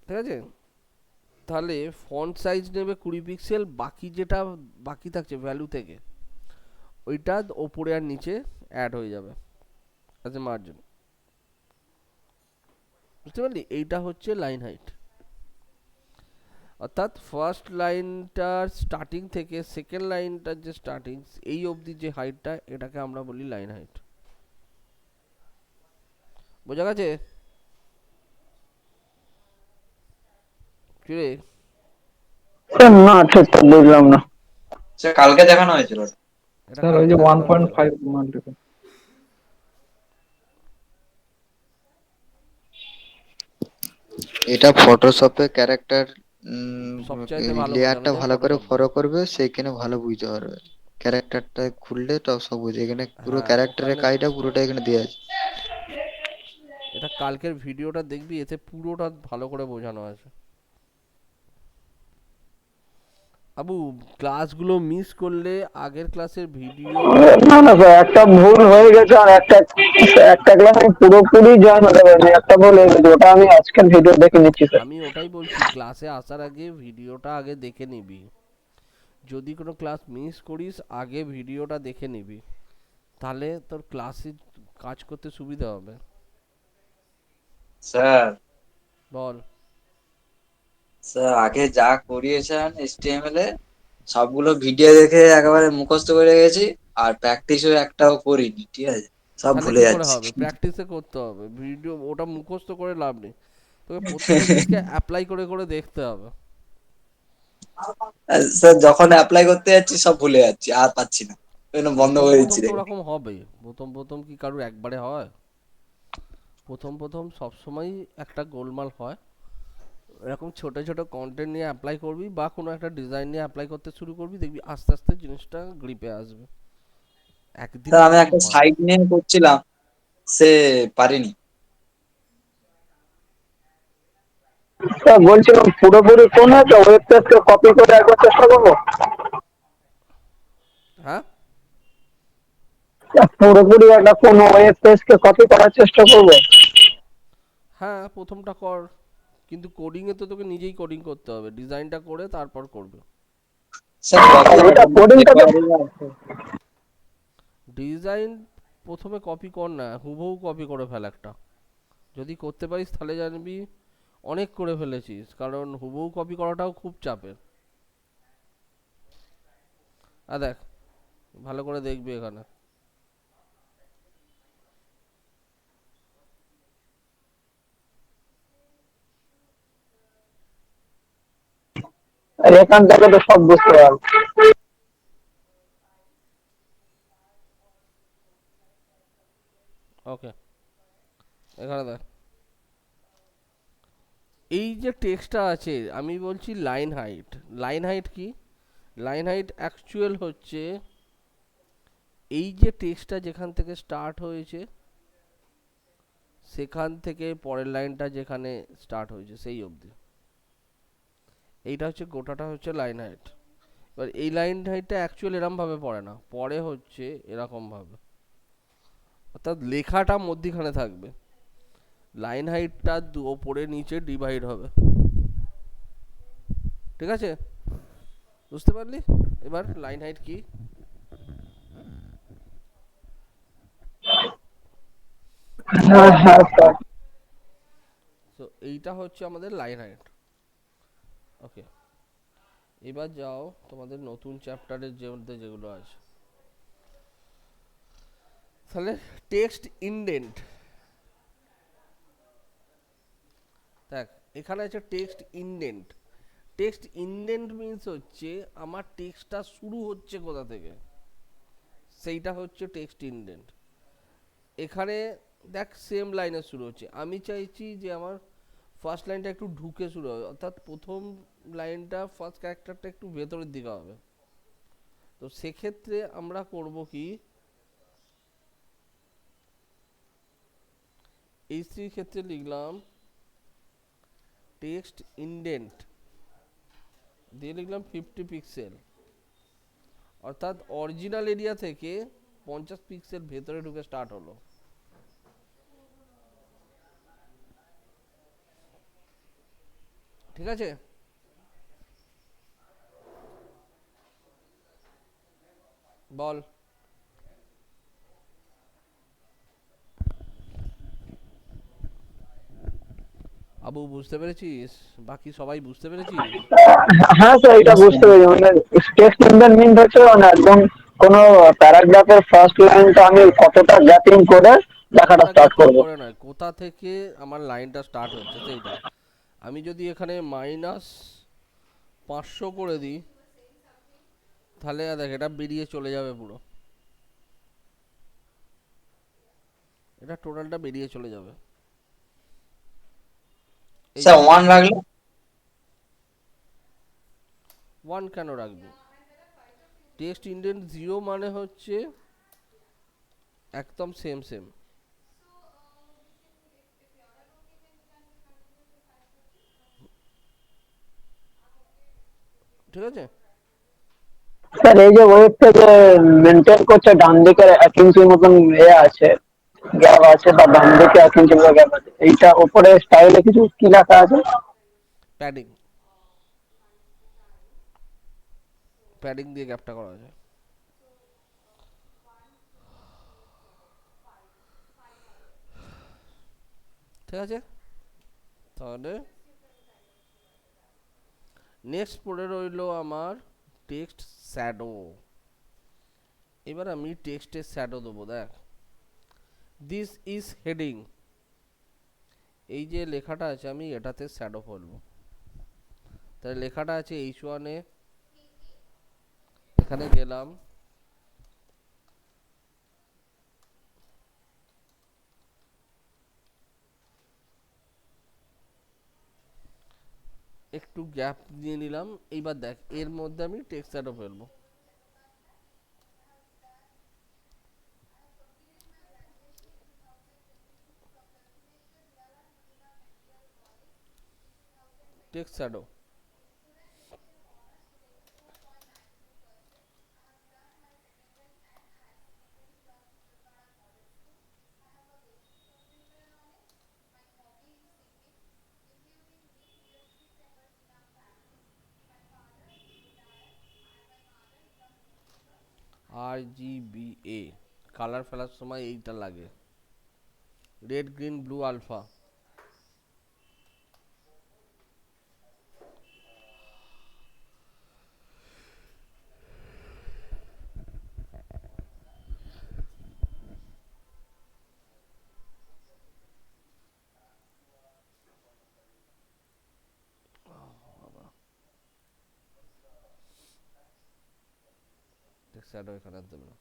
ঠিক আছে? তাহলে ফন্ট সাইজ নেবে 20 পিক্সেল, বাকি যেটা বাকি থাকছে ভ্যালু থেকে ওইটা ওপরে আর নিচে অ্যাড হয়ে যাবে অ্যাজ এ মার্জিন। বুঝতে পারলি? এইটা হচ্ছে লাইন হাইট। অর্থাৎ ফার্স্ট লাইনটার স্টার্টিং থেকে সেকেন্ড লাইনটার যে স্টার্টিং এই অবধি যে হাইটটা, এটাকে আমরা বলি লাইন হাইট। বোঝা গেছে? কিরে না, ঠিক তো বুঝলাম না। সে কালকে দেখানো হয়েছিল। এটা স্যার ওই কালকে যে ওয়ান দেখানো পয়েন্ট হয়েছিল। Five multiple. এটা ফটোশপে ক্যারেক্টার সবচাইতে ভালো বোঝানো লেয়ারটা যায় ভালো করে ফটোশপ দিয়ে। ফলো করবে, সেইখানে ভালো বুঝতে পারবে। ক্যারেক্টারটা খুললে তো সব বুঝে, এখানে পুরো হ্যাঁ ক্যারেক্টারের ওখানে কাজটা পুরোটা এখানে দেওয়া আছে। এটা কালকের ভিডিওটা দেখবি, এতে পুরোটা ভালো করে বোঝানো আছে। আবু, ক্লাসগুলো মিস করলে আগের ক্লাসের ভিডিও, না না স্যার, একটা ভুল হয়ে গেছে, আর একটা একটা ক্লাস আমি পুরোপুরি জয়েন হতে পারিনি, একটা ভুল হয়ে গেছে, ওটা আমি আজকের ভিডিও দেখে নিচ্ছি স্যার। আমি ওটাই বলছি ক্লাসে আসার আগে ভিডিওটা আগে দেখে নিবি। যদি কোনো ক্লাস মিস করিস আগে ভিডিওটা দেখে নিবি, তাহলে তোর ক্লাসে কাজ করতে সুবিধা হবে। স্যার, বল। স্যার আগে যা করিয়েছেন HTML এ সবগুলো ভিডিও দেখে একেবারে মুখস্থ করে গেছি, আর প্র্যাকটিসও একটাও করিনি, ঠিক আছে? সব তাহলে ভুলে কি করে যাচ্ছি। হবে? প্র্যাকটিসে করতে হবে, ভিডিও ওটা মুখস্থ করে লাভ নেই, তোকে প্রত্যেকটা জিনিসকে অ্যাপ্লাই করে করে দেখতে হবে। স্যার যখন অ্যাপ্লাই করতে যাচ্ছি সব ভুলে যাচ্ছি, আর পাচ্ছি না, ওই জন্য বন্ধ প্রথম করে প্রথম দিচ্ছি তো দেখে। ওরকম হবে, প্রথম প্রথম কি কারুর একবারে হয়? প্রথম প্রথম সবসময় একটা গোলমাল হয়, এরকম ছোট ছোট কন্টেন্ট নিয়ে অ্যাপ্লাই করবি বা কোনো একটা ডিজাইন নিয়ে অ্যাপ্লাই করতে শুরু করবি, দেখবি আস্তে আস্তে জিনিসটা গ্রিপে আসবে, একদিনে স্যার আমি কিন্তু একটা হয় না। সাইট নিয়ে করছিলাম, সে পারিনি। স্যার বলছিলাম পুরোপুরি কোন একটা ওয়েব পেজকে কপি করে একবার চেষ্টা করবো। হ্যাঁ, পুরোপুরি একটা কোন ওয়েব পেজকে কপি করার চেষ্টা করবো। হ্যাঁ প্রথমটা কর, কিন্তু কোডিংয়ে তো তোকে নিজেই কোডিং করতে হবে, ডিজাইনটা করে তারপর করবে। স্যার কত এটা কোডিংটা তো ডিজাইন প্রথমে কপি কর না, হুবহু কপি করে ফেল একটা, যদি করতে পারিস তাহলে জানবি অনেক করে ফেলেছিস, কারণ হুবহু কপি করাটাও খুব চাপের। দেখ, ভালো করে দেখবি এখানে, এখান থেকে তো সব বুঝতে পারবো। ওকে এখানে দেখ, এই যে টেক্সটটা আছে আমি বলছি লাইন হাইট। লাইন হাইট কি? লাইন হাইট অ্যাকচুয়াল হচ্ছে এই যে টেক্সটটা যেখান থেকে স্টার্ট হয়েছে সেখান থেকে পরের লাইনটা যেখানে স্টার্ট হয়েছে সেই অবধি, এইটা হচ্ছে গোটাটা হচ্ছে লাইন হাইট। এবার এই লাইন হাইটটা অ্যাকচুয়াল এরমভাবে পড়ে না, পরে হচ্ছে এরকমভাবে, অর্থাৎ লেখাটা মধ্যিখানে থাকবে, লাইন হাইটটা ওপরে নিচে ডিভাইড হবে। ঠিক আছে, বুঝতে পারলি এবার লাইন হাইট কি? হ্যাঁ হ্যাঁ স্যার। তো এইটা হচ্ছে আমাদের লাইন হাইট। ওকে, এবার যাও তোমাদের নতুন চ্যাপ্টারের যে মধ্যে যেগুলো আছে, তাহলে টেক্সট ইনডেন্ট। দেখ এখানে আছে text indent. Text indent means হচ্ছে আমার টেক্সটটা শুরু হচ্ছে কোথা থেকে, সেইটা হচ্ছে টেক্সট ইনডেন্ট। এখানে দেখ সেম লাইনে শুরু হচ্ছে, আমি চাইছি যে আমার ফার্স্ট লাইনটা একটু ঢুকে শুরু হবে, অর্থাৎ প্রথম লাইনটা ফার্স্ট ক্যারেক্টারটা একটু ভেতরের দিকে হবে। তো সেক্ষেত্রে আমরা করব কি, এই স্ত্রীর ক্ষেত্রে লিখলাম টেক্সট ইনডেন্ট দিয়ে লিখলাম 50 পিক্সেল, অর্থাৎ অরিজিনাল এরিয়া থেকে 50 পিক্সেল ভেতরে ঢুকে স্টার্ট হলো। ঠিক আছে, বল। আবু বুঝতে পেরেছিস? বাকি সবাই বুঝতে পেরেছিস? হ্যাঁ স্যার এটা ইয়েস বুঝতে স্যার। পেরেছি, মানে টেক্সট ইনডেন্ট মিন হচ্ছে মানে একদম কোনো প্যারাগ্রাফের ফার্স্ট লাইনটা আমি কতটা গ্যাপিং করে লেখাটা কতটা স্টার্ট গ্যাপিং করবো। করে নয়, কোথা থেকে আমার লাইনটা স্টার্ট হচ্ছে সেইটা। আমি যদি এখানে -500 করে দিই তাহলে দেখ এটা বেরিয়ে চলে যাবে পুরো, এটা টোটালটা বেরিয়ে চলে যাবে। এই স্যার যে ওয়ান রাখলে? 1 কেন রাখবি? টেক্সট ইনডেন্ট 0 মানে হচ্ছে একদম সেম সেম। ঠিক আছে, স্যার এই যে ওয়েব থেকে মেনটেন করছে ডান দিকে 1 ইঞ্চির মতন আছে, গ্যাপ আছে, বা ডান দিকে 1 ইঞ্চি মতো গ্যাপ আছে, এইটা উপরে স্টাইলে কিছু কি লেখা আছে? প্যাডিং, প্যাডিং দিয়ে গ্যাপটা করা যায়। ঠিক আছে, তাহলে নেক্সট পড়ে রইলো আমার টেক্সট শ্যাডো। এবার আমি টেক্সটে শ্যাডো দেবো। দেখ, দিস ইজ হেডিং, এই যে লেখাটা আছে আমি এটাতে শ্যাডো ফেলবো। তাহলে লেখাটা আছে H1 এ, এখানে গেলাম, একটু গ্যাপ দিয়ে নিলাম। এইবার দেখ এর মধ্যে আমি টেক্সট শ্যাডো ফেলবো। টেক্সট শ্যাডো, RGBA, কালার ফেলার সময় এইটা লাগে, red green blue alpha. Text shadow এখানে দেবে না।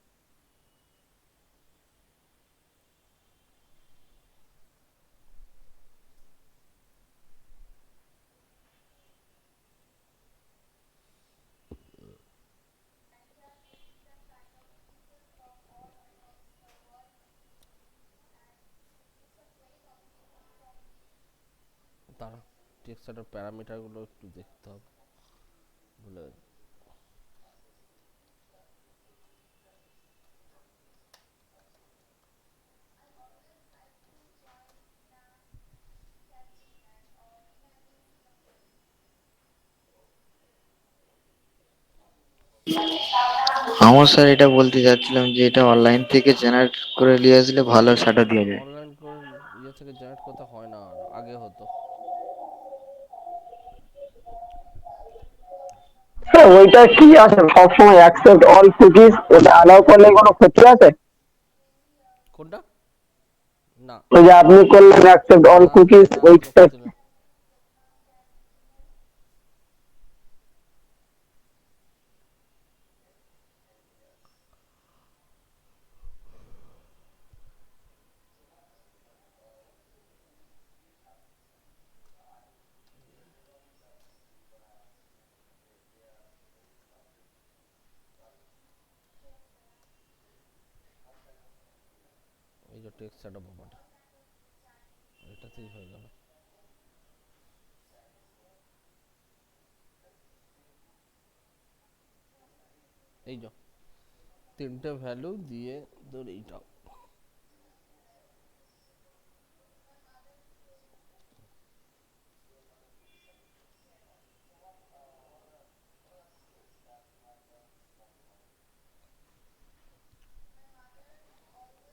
তারা টেক্সট শ্যাডোর প্যারামিটারগুলো একটু দেখতে হবে, ভুলে গেছি। আমার স্যার এটা বলতে চাচ্ছিলাম যে এটা অনলাইন থেকে জেনারেট করে নিয়ে আসলে ভালো শাটা দিয়ে যায়। অনলাইন করে ইয়ে থেকে জেনারেট করতে হয় না, আর আগে হতো। স্যার ওইটা কি আছে সবসময় অ্যাকসেপ্ট অল কুকিজ, ওটা অ্যালাউ করলে কোনো ক্ষতি আছে? কোনটা? না ওই যে আপনি করলেন অ্যাকসেপ্ট অল না কুকিজ, না, কোনো ওইটা ক্ষতি নেই। এই যে টেক্সট শ্যাডো ব্যাপারটা, এটাতেই হয়ে গেল। এই যে তিনটে ভ্যালু দিয়ে তোর এইটা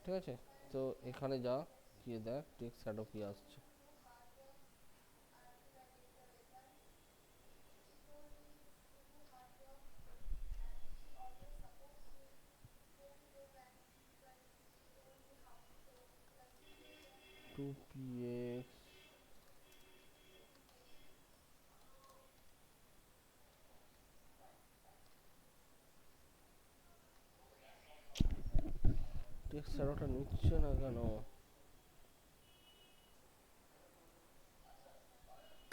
ঠিক আছে। তো এখানে যা কি দেখ টেক্সট শ্যাডো কি আসছে। টু পি এক্স টেক্সট শ্যাডোটা নিচ্ছে না কেন?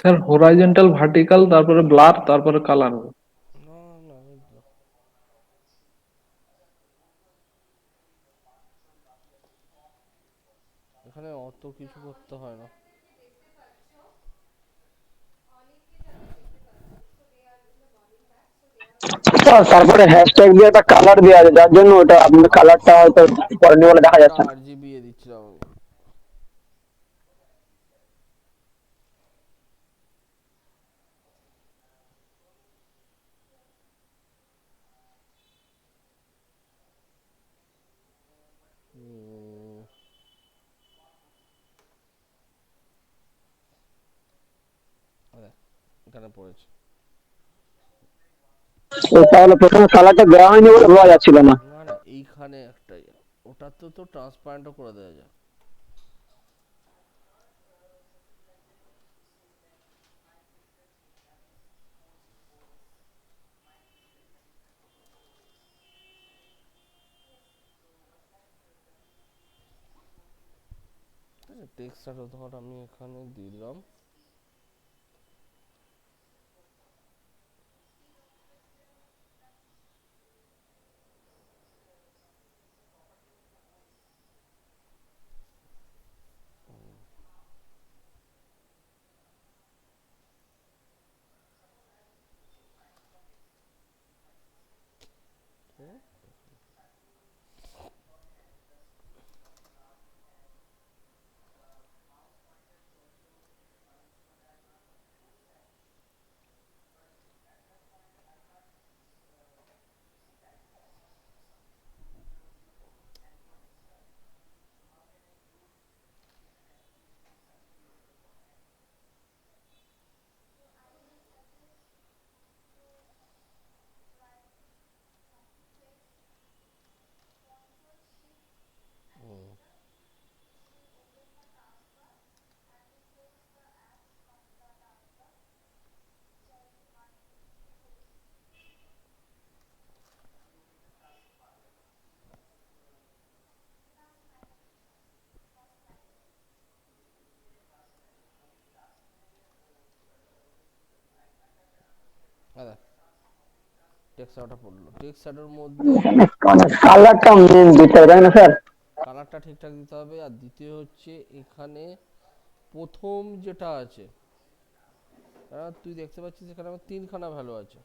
স্যার হরাইজন্টাল ভার্টিক্যাল তারপরে ব্লার তারপরে কালার হবে। না না, এই তো। এখানে অত কিছু করতে হয় না। তারপরে হ্যাশট্যাগ দিয়ে একটা কালার দেওয়া আছে, যার জন্য ওটা আপনার কালারটা হয়তো পরের বলে দেখা ওটা যাচ্ছে না। RGB এ দিচ্ছিলাম আমি। উম, আরে, এখানে পড়েছে। তো তাহলে প্রথমে কালারটা দেওয়া হয়নি বলে বোঝা যাচ্ছিল না। না না, এইখানে একটাই, ওটা তো ট্রান্সপারেন্টও করে দেওয়া যায়। টেক্সট শ্যাডো ধর আমি এখানে দিয়ে দিলাম। হ্যাঁ, টেক্সট শাডোটা পড়লো। টেক্সট শাডোর মধ্যে এখানে কালারটা মেন দিতে হবে তাই না স্যার? কালারটা ঠিকঠাক দিতে হবে। আর দ্বিতীয় হচ্ছে এখানে প্রথম যেটা আছে, তুই দেখতে পাচ্ছিস এখানে আমার তিনখানা ভ্যালু আছে।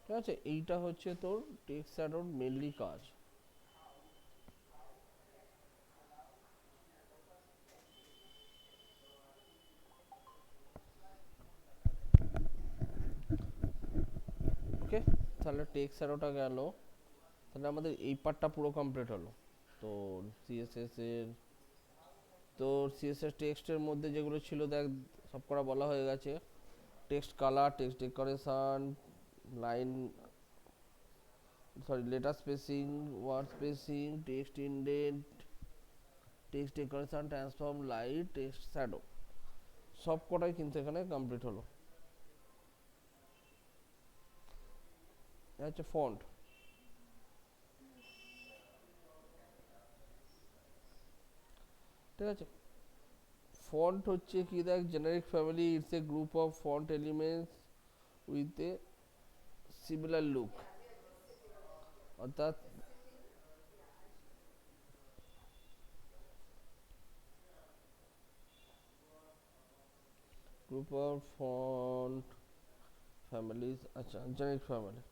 ঠিক আছে, এইটা হচ্ছে তোর টেক্সট শ্যাডোর মেনলি কাজ। ওকে, তাহলে টেক্সট শ্যাডোটা গেল। তাহলে আমাদের এই পার্টটা পুরো কমপ্লিট হলো। তো সিএসএস এর, তো সিএসএস টেক্সটের মধ্যে যেগুলো ছিল দেখ সব করা বলা হয়ে গেছে। Text colour, text decoration, line, sorry letter spacing, word spacing, text indent, text decoration, transform light, text shadow, সব কটাই কিন্তু এখানে কমপ্লিট হলো। এটা হচ্ছে ফন্ট। ঠিক আছে, ফন্ট হচ্ছে কি দেখ, generic family it's a group of font elements with a similar look. অর্থাৎ গ্রুপ অফ ফন্ট ফ্যামিলিজ, আচ্ছা জেনারিক ফ্যামিলি,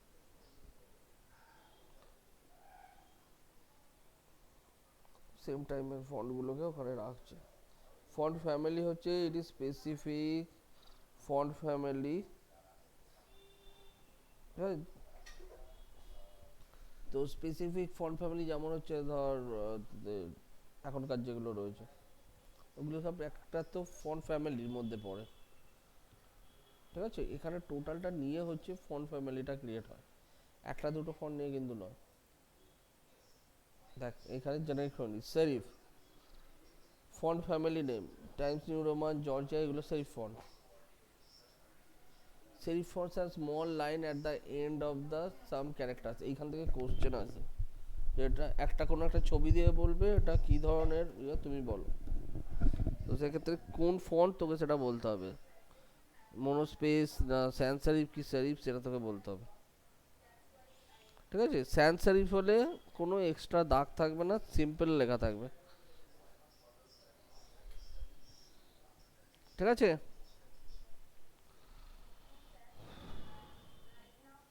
সেম টাইমের ফন্টগুলোকে ওখানে রাখছে। ফন্ট ফ্যামিলি হচ্ছে it is specific font family. তো স্পেসিফিক ফন্ট ফ্যামিলি যেমন হচ্ছে ধর এখনকার যেগুলো রয়েছে ওগুলো সব একটা তো ফন্ট ফ্যামিলির মধ্যে পড়ে। ঠিক আছে, এখানে টোটালটা নিয়ে হচ্ছে ফন্ট ফ্যামিলিটা ক্রিয়েট হয়, একটা দুটো ফন্ট নিয়ে কিন্তু নয়। দেখ এখানে generic family serif, font family name Times New Roman Georgia, এগুলো সেরিফ ফন্ট। সেরিফ ফন্টস আর small line at the end of the some characters. এইখান থেকে কোশ্চেন আসে, এটা একটা কোনো একটা ছবি দিয়ে বলবে এটা কি ধরনের ইয়ে তুমি বলো। তো সেক্ষেত্রে কোন ফন্ট তোকে সেটা বলতে হবে, মনোস্পেস না স্যান্স সেরিফ কি সেরিফ সেটা তোকে বলতে হবে। ঠিক আছে, স্যান্স সেরিফ হলে কোনো এক্সট্রা দাগ থাকবে না, সিম্পল লেখা থাকবে। ঠিক আছে,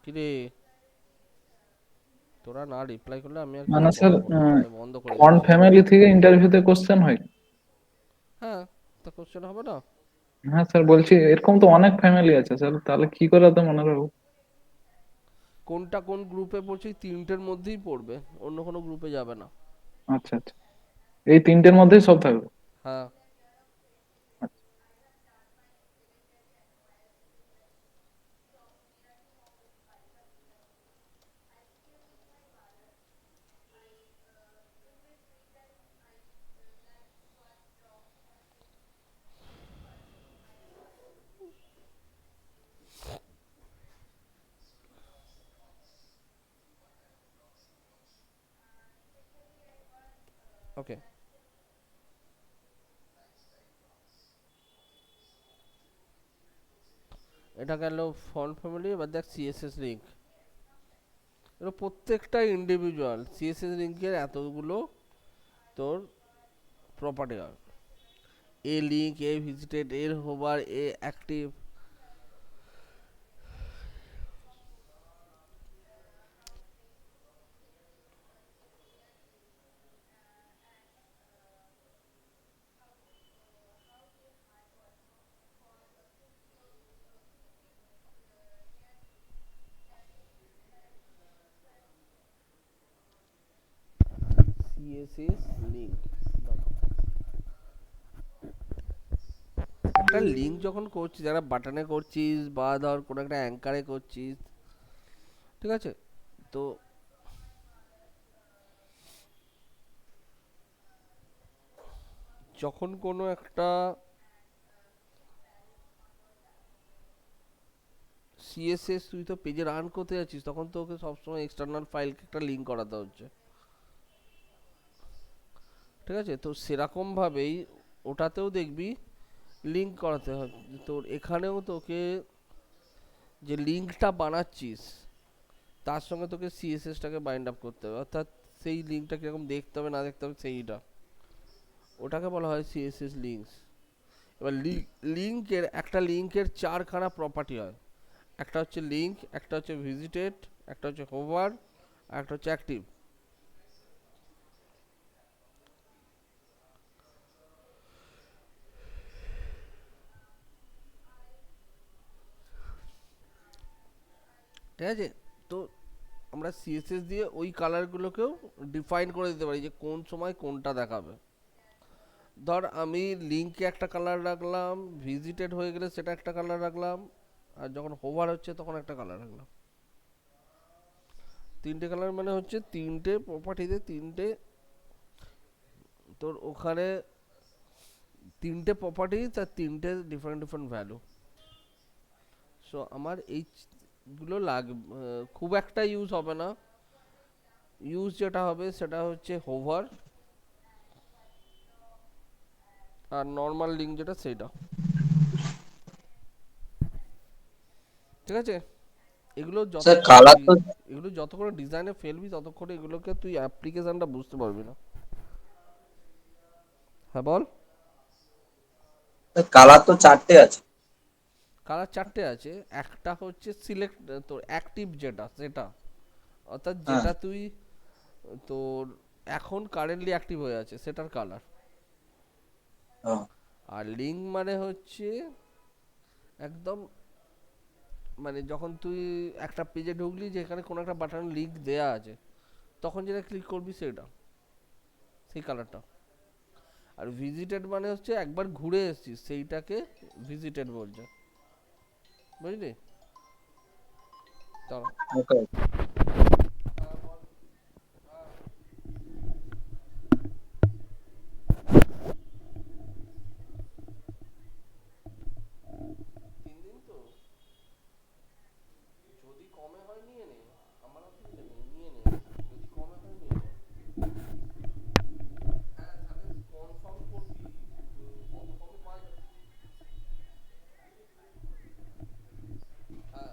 কিরে তোরা না রিপ্লাই করলে আমি আর কিছু মানে স্যার, করবো না, তাহলে বন্ধ করে ফন্ট দিচ্ছি। ফ্যামিলি থেকে ইন্টারভিউতে কোশ্চেন হয়? হ্যাঁ, তা কোশ্চেন হবে না? হ্যাঁ স্যার, বলছি এরকম তো অনেক ফ্যামিলি আছে স্যার, তাহলে কি করে তো মনে রাখবো? কোনটা কোন গ্রুপে পড়ছে এই তিনটের মধ্যেই পড়বে, অন্য কোনো গ্রুপে যাবে না। আচ্ছা আচ্ছা, এই তিনটের মধ্যেই সব থাকবে। হ্যাঁ, আচ্ছা। ওকে। এটা গেল ফন্ট ফ্যামিলি। এবার দেখ সিএসএস লিঙ্ক, এগুলো প্রত্যেকটা ইন্ডিভিজুয়াল সিএসএস লিঙ্কের এতগুলো তোর প্রপার্টি হয়। এ লিঙ্ক, এ ভিজিটেড, এর হোভার, এ অ্যাক্টিভ। সিএসএস লিঙ্ক, একটা লিঙ্ক যখন করছিস, যারা বাটনে করছিস বা ধর কোনো একটা অ্যাঙ্কারে করছিস, ঠিক আছে, তো যখন কোনো একটা সিএসএস তুই তো পেজে রান করতে যাচ্ছিস, তখন তো ওকে সবসময় এক্সটার্নাল ফাইলকে একটা লিঙ্ক করাতে হচ্ছে, ঠিক আছে। তো সেরকম ভাবেই ওটাতেও দেখবি লিঙ্ক করাতে হয়। তোর এখানেও তোকে যে লিঙ্কটা বানাচ্ছিস তার সঙ্গে তোকে সিএসএসটাকে বাইন্ড আপ করতে হবে, অর্থাৎ সেই লিঙ্কটা কীরকম দেখতে হবে না দেখতে হবে সেইটা, ওটাকে বলা হয় সিএসএস লিঙ্কস। এবার লিঙ্কের একটা লিঙ্কের চারখানা প্রপার্টি হয়। একটা হচ্ছে লিঙ্ক, একটা হচ্ছে ভিজিটেড, একটা হচ্ছে হোভার, আর একটা হচ্ছে অ্যাক্টিভ। ঠিক আছে, তো আমরা সিএসএস দিয়ে ওই কালারগুলোকেও ডিফাইন করে দিতে পারি যে কোন সময় কোনটা দেখাবে। ধর আমি লিঙ্কে একটা কালার রাখলাম, ভিজিটেড হয়ে গেলে সেটা একটা কালার রাখলাম, আর যখন হোভার হচ্ছে তখন একটা কালার রাখলাম। তিনটে কালার মানে হচ্ছে তিনটে প্রপার্টিতে তিনটে, তোর ওখানে তিনটে প্রপার্টি, তার তিনটে ডিফারেন্ট ডিফারেন্ট ভ্যালু। সো আমার এইগুলো খুব একটা ইউজ হবে না। ইউজ যেটা হবে সেটা হচ্ছে হোভার আর নর্মাল লিঙ্ক যেটা সেটা, ঠিক আছে। এগুলো স্যার যতক্ষণ কালার তো এগুলো যতক্ষণ ডিজাইনে ফেলবি ততক্ষণ এগুলোকে তুই অ্যাপ্লিকেশনটা বুঝতে পারবি না। হ্যাঁ বল। কালার তো চারটে আছে। কালার চারটে আছে, একটা হচ্ছে সিলেক্ট তোর অ্যাক্টিভ যেটা সেটা, অর্থাৎ হ্যাঁ। যেটা তুই তোর এখন কারেন্টলি অ্যাক্টিভ হয়ে আছে সেটার কালার। ও, আর লিঙ্ক মানে হচ্ছে একদম, মানে যখন তুই একটা পেজে ঢুকলি যেখানে কোনো একটা বাটন লিঙ্ক দেয়া আছে, তখন যেটা ক্লিক করবি সেটা, সেই কালারটা। আর ভিজিটেড মানে হচ্ছে একবার ঘুরে এসেছিস সেইটাকে ভিজিটেড বলছে, বুঝলি? তাও ওকে। তিন দিন তো, যদি কমে হয় নিয়ে নে, আমার অসুবিধা নেই, নিয়ে নে, যদি কমে হয় নিয়ে নে। হ্যাঁ তাহলে কনফার্ম করবি কত কমে পাওয়া যাবে। হ্যাঁ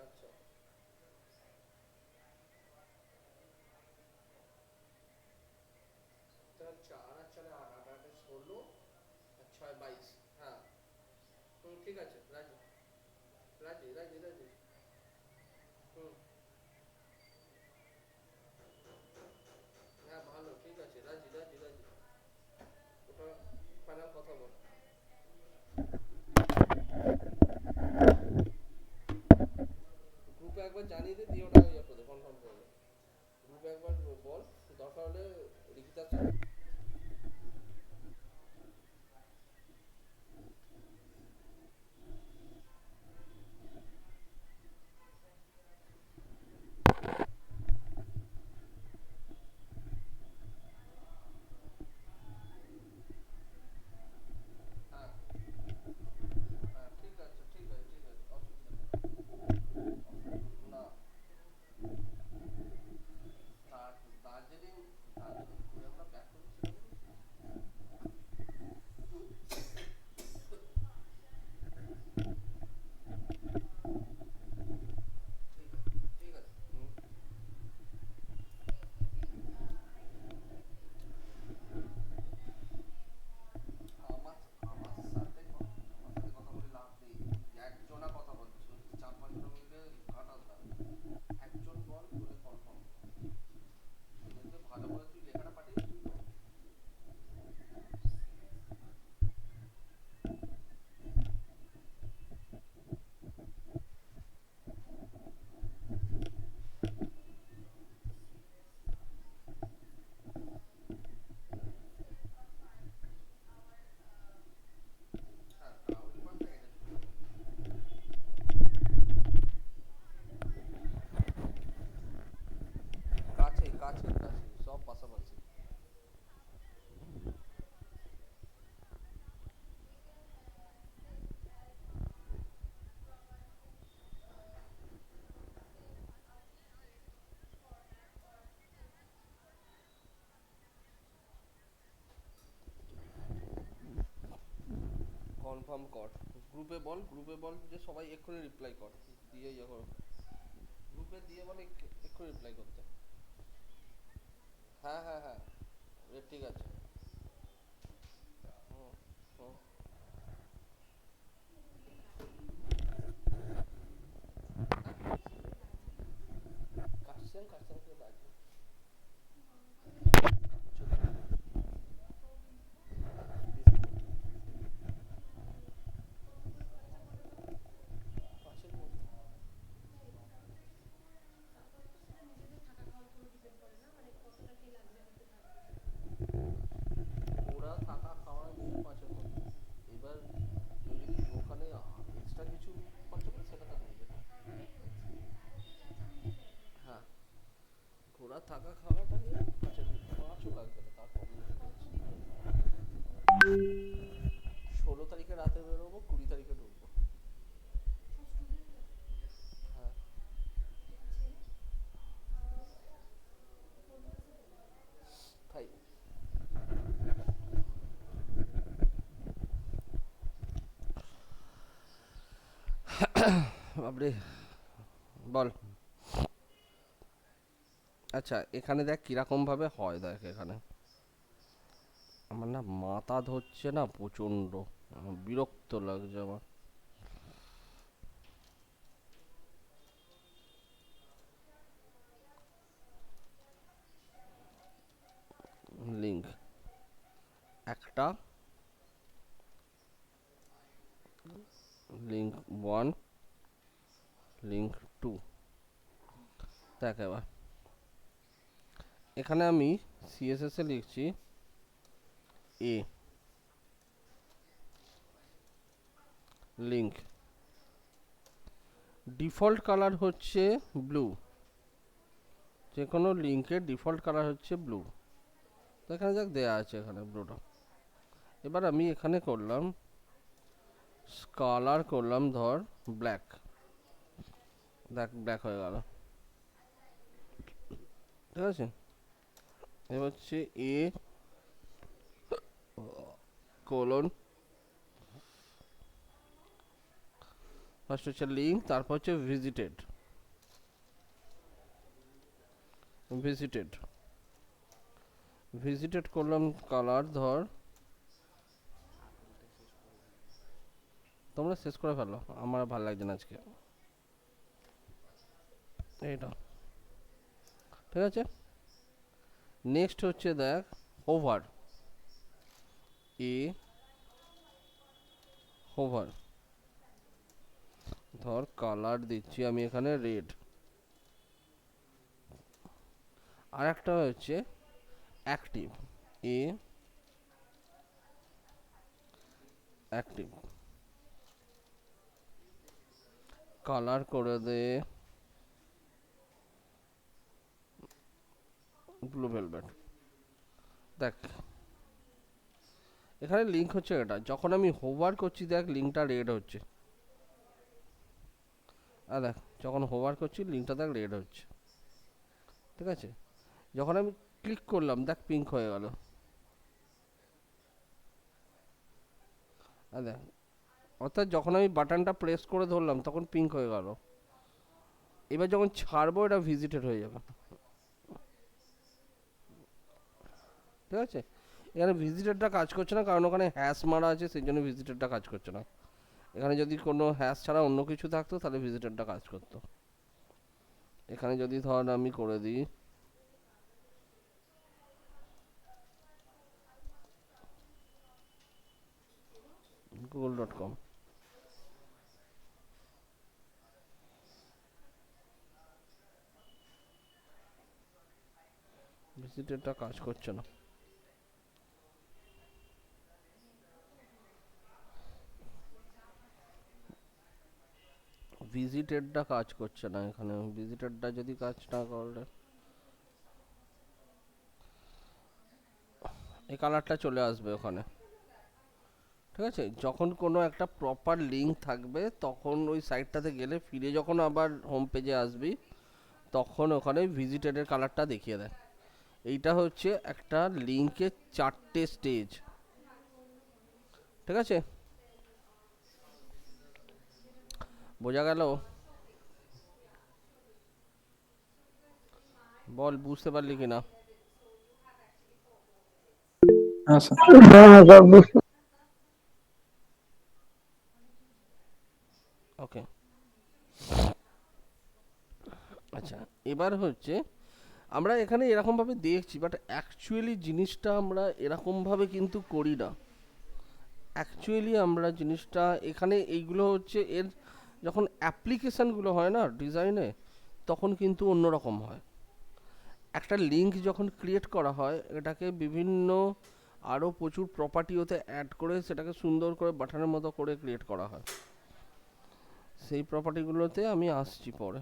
আচ্ছা, তাহলে 4 আর 4 8, 8 8 16, আর 6 22। হ্যাঁ ঠিক আছে, রাজি রাজি রাজি রাজি। হুম, হ্যাঁ ভালো, ঠিক আছে, রাজি রাজি রাজি। ওটা ফাইনাল কথা বল। গ্রুপে একবার জানিয়ে দে, দিয়ে ওটা ইয়ে করে কনফার্ম করে দে। গ্রুপে একবার বল, দরকার হলে রিকিতার সাথে। পাশাপাশি। কনফার্ম কর, গ্রুপে বল যে সবাই এক্ষুনি রিপ্লাই কর, দিয়ে যখন গ্রুপে দিয়ে বলে এক্ষুনি রিপ্লাই করতে। হ্যাঁ হ্যাঁ হ্যাঁ, ঠিক আছে। হুম হুম। কাটছেন করে বাজে। পাশের মধ্যে। ওরা থাকা খাওয়া নিয়ে 5-এর মধ্যে। এবার কেউ যদি ওখানে এক্সট্রা কিছু খরচা করে সেটা তার নিজের। হ্যাঁ, ঘোরা থাকা খাওয়াটা নিয়ে 5-ও লাগবে না, তার কমই হয়ে যাচ্ছে। 16 তারিখে রাতে বেরোবো, 20 তারিখে ঢুকবো। হ্যাঁ। তাই বাবরে, বল। আচ্ছা এখানে দেখ কিরকম ভাবে হয়, দেখ এখানে আমার না মাথা ধরছে না প্রচন্ড, বিরক্ত লাগছে আমার। লিঙ্ক একটা, লিঙ্ক 1, লিঙ্ক 2। দেখ এবার এখানে আমি সিএসএস এ লিখছি এ লিঙ্ক, ডিফল্ট কালার হচ্ছে ব্লু, যে কোনো লিঙ্কের ডিফল্ট কালার হচ্ছে ব্লু। তো এখানে দেখ দেয়া আছে এখানে ব্লুটা। এবার আমি এখানে করলাম কালার, করলাম ধর ব্ল্যাক, দেখ ব্ল্যাক হয়ে গেল, ঠিক আছে। এবার হচ্ছে এ কোলন, ফার্স্ট হচ্ছে লিঙ্ক, তারপর হচ্ছে ভিজিটেড, ভিজিটেড ভিজিটেড করলাম কালার ধর, তোমরা শেষ করে ফেলো, আমার ভালো লাগছে না আজকে এইটা, ঠিক আছে। নেক্সট হচ্ছে দেখ হোভার, এ হোভার, ধর কালার দিচ্ছি আমি এখানে রেড। আর একটা হচ্ছে অ্যাক্টিভ, এ অ্যাক্টিভ, কালার করে দে ব্লু ভেলভেট। দেখ এখানে লিঙ্ক হচ্ছে এটা, যখন আমি হোভার করছি দেখ লিঙ্কটা রেড হচ্ছে, আর দেখ যখন হোভার করছি লিঙ্কটা দেখ রেড হচ্ছে, ঠিক আছে। যখন আমি ক্লিক করলাম দেখ পিঙ্ক হয়ে গেল, আর দেখ অর্থাৎ যখন আমি বাটনটা প্রেস করে ধরলাম তখন পিঙ্ক হয়ে গেল। এবার যখন ছাড়বো এটা ভিজিটেড হয়ে যাবে, ঠিক আছে। এখানে ভিজিটেডটা কাজ করছে না কারণ ওখানে হ্যাশ মারা আছে, সেই জন্য ভিজিটেডটা কাজ করছে না। এখানে যদি কোনো হ্যাশ ছাড়া অন্য কিছু থাকতো তাহলে ভিজিটেডটা কাজ করতো। এখানে যদি ধর আমি করে দিই google.com, ভিজিটেডটা কাজ করছে না। ভিজিটেডটা কাজ করছে না এখানে, ভিজিটেডটা যদি কাজ না করলে এই কালারটা চলে আসবে ওখানে। ঠিক আছে, যখন কোনো একটা প্রপার লিঙ্ক থাকবে তখন ওই সাইটটাতে গেলে ফিরে যখন আবার হোম পেজে আসবি তখন ওখানে ভিজিটেডের কালারটা দেখিয়ে দেয়। এইটা হচ্ছে একটা লিঙ্কের 4টে স্টেজ। ঠিক আছে, বোঝা গেল? বল বুঝতে পারলি কিনা? হ্যাঁ স্যার। হ্যাঁ স্যার বুঝতে ওকে, আচ্ছা এবার হচ্ছে আমরা এখানে এরকমভাবে দেখছি, বাট অ্যাকচুয়ালি জিনিসটা আমরা এরকমভাবে কিন্তু করি না। অ্যাকচুয়ালি আমরা জিনিসটা এখানে এইগুলো হচ্ছে এর যখন অ্যাপ্লিকেশানগুলো হয় না ডিজাইনে, তখন কিন্তু অন্যরকম হয়। একটা লিঙ্ক যখন ক্রিয়েট করা হয় এটাকে বিভিন্ন আরও প্রচুর প্রপার্টি ওতে অ্যাড করে সেটাকে সুন্দর করে বাটনের মতো করে ক্রিয়েট করা হয়। সেই প্রপার্টিগুলোতে আমি আসছি পরে।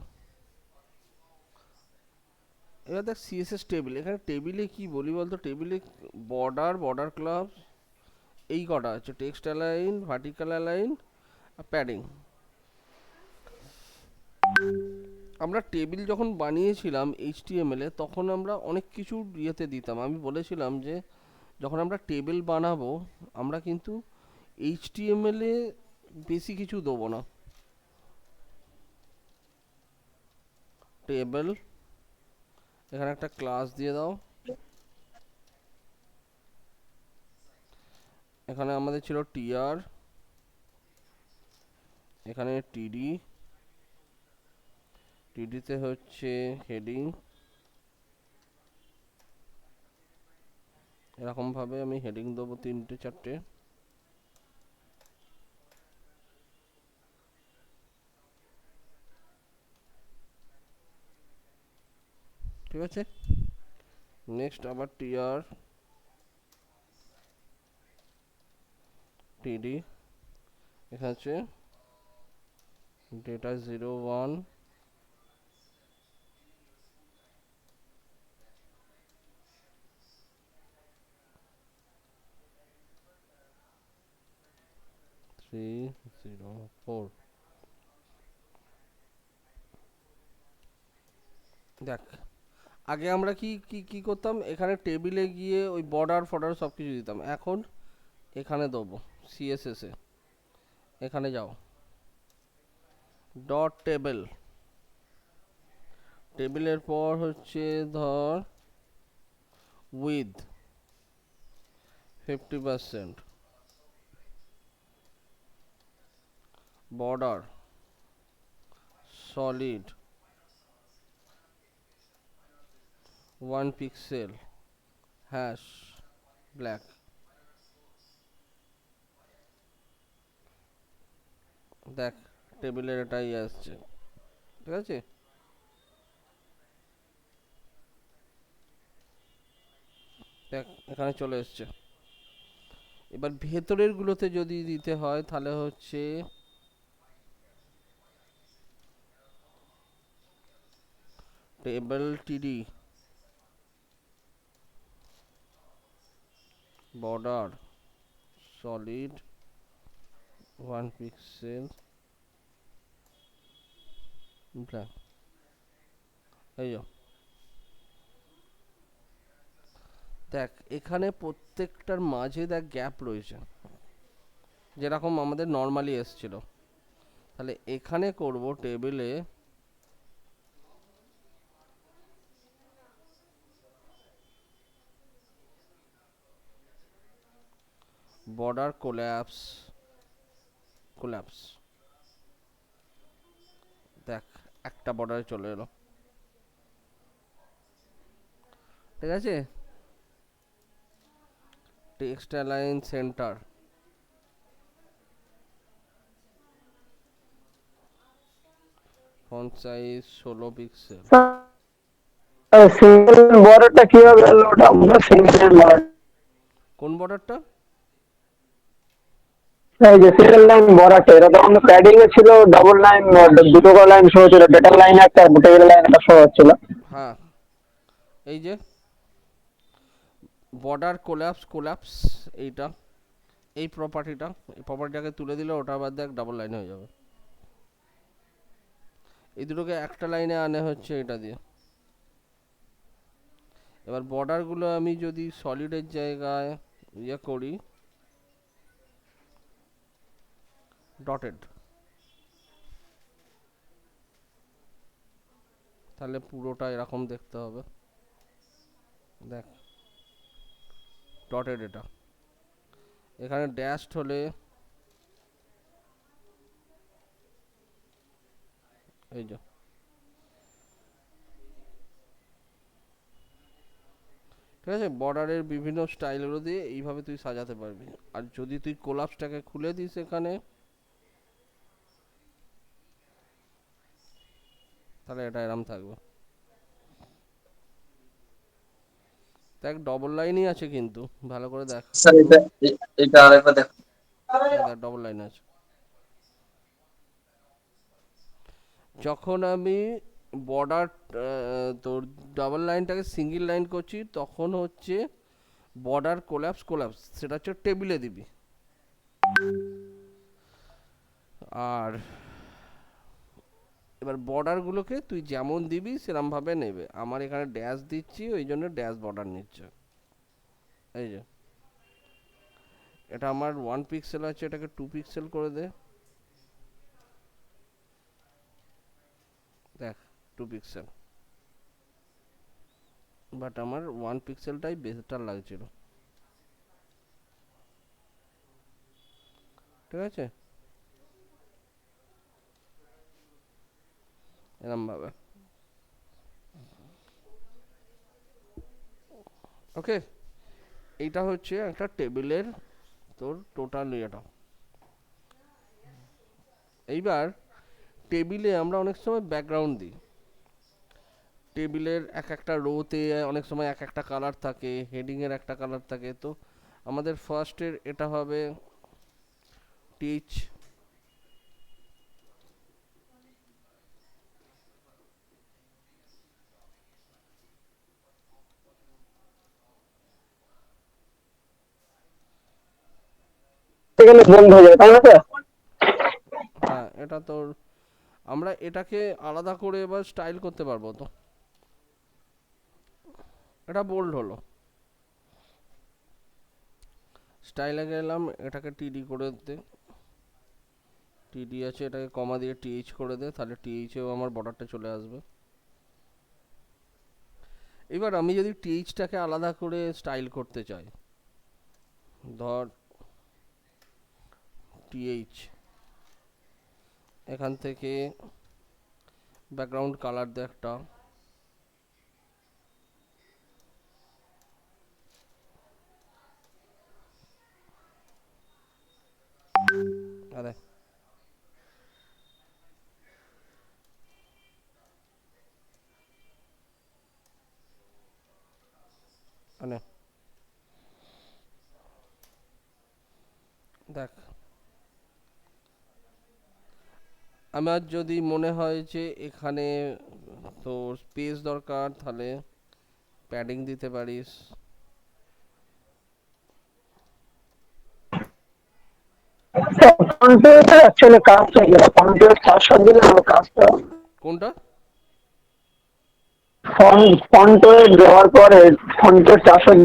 এবার দেখ সিএসএস টেবিল, এখানে টেবিলে কি বলি বলতো, টেবিলে বর্ডার ক্লাস এই কটা আছে, টেক্সট অ্যালাইন, ভার্টিক্যাল অ্যালাইন আর প্যাডিং। আমরা টেবিল যখন বানিয়েছিলাম এইচটিএমএল এ তখন আমরা অনেক কিছু ইয়েতে দিতাম। আমি বলেছিলাম যে যখন আমরা টেবিল বানাবো আমরা কিন্তু এইচটিএমএল এ বেশি কিছু দেবো না। টেবিল, এখানে একটা ক্লাস দিয়ে দাও। এখানে আমাদের ছিল টিআর, এখানে টিডি, টিডিতে হচ্ছে হেডিং। এরকমভাবে আমি হেডিং দেবো 3-4টে। ঠিক আছে, নেক্সট আবার টিআর, টিডি, এখানে হচ্ছে ডেটা 01, থ্রি, 04। দেখ আগে আমরা কি কি কি করতাম, এখানে টেবিলে গিয়ে ওই বর্ডার সব কিছু দিতাম, এখন এখানে দেবো সিএসএস এ। এখানে যাও, ডট টেবিল, টেবিলের পর হচ্ছে ধর with 50%, border solid 1 pixel, hash black. দেখ টেবিলের এটাই আসছে। ঠিক আছে, দেখ এখানে চলে এসছে। এবার ভেতরের গুলোতে যদি দিতে হয় তাহলে হচ্ছে টেবিল টিডি, বর্ডার সলিড 1 পিক্সেল, ব্ল্যাক। এই যো, দেখ এখানে প্রত্যেকটার মাঝে দেখ গ্যাপ রয়েছে যেরকম আমাদের নর্মালি এসছিল। তাহলে এখানে করব টেবিলে বর্ডার কোল্যাপস। দেখ একটা বর্ডারে চলে এলো। ঠিক আছে, text align centre, font size 16 pixel. Single বর্ডারটা কিভাবে হলো ওটা আমরা সিঙ্গেল বর্ডার কোন বর্ডারটা? এই যে সিঙ্গেল লাইন বর্ডারটা এটা তো আমাদের প্যাডিং এ ছিল, ডাবল লাইন দুটো করে লাইন শো হচ্ছিল, ডেটা লাইন একটা টেবিল লাইন একটা শো হচ্ছিল। হ্যাঁ, এই যে বর্ডার কোলাপস এইটা, এই প্রপার্টিটাকে তুলে দিলে ওটা বাদ দেখ ডাবল লাইন হয়ে যাবে। এই দুটোকে একটা লাইনে আনে হচ্ছে এটা দিয়ে। এবার বর্ডারগুলো আমি যদি সলিডের জায়গায় ইয়ে করি ডটেড, তাহলে পুরোটা এরকম দেখতে হবে। দেখ ডটেড, এটা এখানে ড্যাশড হলে এই যে, ঠিক আছে, বর্ডারের বিভিন্ন স্টাইলগুলো দিয়ে এইভাবে তুই সাজাতে পারবি। আর যদি তুই কোলাপসটাকে খুলে দিস এখানে, তাহলে এটা এরম থাকবে। দেখ ডবল লাইনই আছে কিন্তু, ভালো করে দেখ। স্যার এটা আরেকবার দেখো। দেখ ডবল লাইন আছে। যখন আমি বর্ডার তোর ডাবল লাইনটাকে সিঙ্গেল লাইন করছি, তখন হচ্ছে বর্ডার কোলাপস সেটা হচ্ছে টেবিলে দিবি। আর এবার বর্ডারগুলোকে তুই যেমন দিবি সেরমভাবে নেবে। আমার এখানে ড্যাশ দিচ্ছি, ওই জন্য ড্যাশ বর্ডার নিচ্ছে। এই যে এটা আমার 1 পিক্সেল আছে, এটাকে 2 পিক্সেল করে দে। দেখ 2 পিক্সেল, বাট আমার 1 পিক্সেলটাই বেটার লাগছিল। ঠিক আছে, এরম ভাবে। ওকে, এইটা হচ্ছে একটা টেবিলের তোর টোটাল ইয়েটা। এইবার টেবিলে আমরা অনেক সময় ব্যাকগ্রাউন্ড দিই। টেবিলের এক একটা রোতে অনেক সময় এক একটা কালার থাকে, হেডিংয়ের একটা কালার থাকে। তো আমাদের ফার্স্টের এটা হবে টিচ, গেলে বন্ধ হয়ে যাবে, তাই না স্যার? হ্যাঁ এটা তোর, আমরা এটাকে আলাদা করে এবার স্টাইল করতে পারবো। তো এটা বোল্ড হলো, স্টাইলে গেলাম, এটাকে টিডি করে দে। টিডি আছে, এটাকে কমা দিয়ে টিএইচ করে দে, তাহলে টিএইচেও আমার বর্ডারটা চলে আসবে। এবার আমি যদি টিএইচটাকে আলাদা করে স্টাইল করতে চাই, ধর টিএইচ, এখান থেকে ব্যাকগ্রাউন্ড কালার দে একটা, আরে আরে দেখ, আমার যদি মনে হয় যে এখানে তোর স্পেস দরকার, তাহলে প্যাডিং দিতে পারিস। ফ্রন্ট ওয়েটার অ্যাকচুয়ালি কাজটা কি, ফ্রন্ট ওয়েট 400 দিলে আমার কাজটা, কোনটা? ফ্রন্ট ওয়েট দেওয়ার পরে ফ্রন্ট ওয়েট 400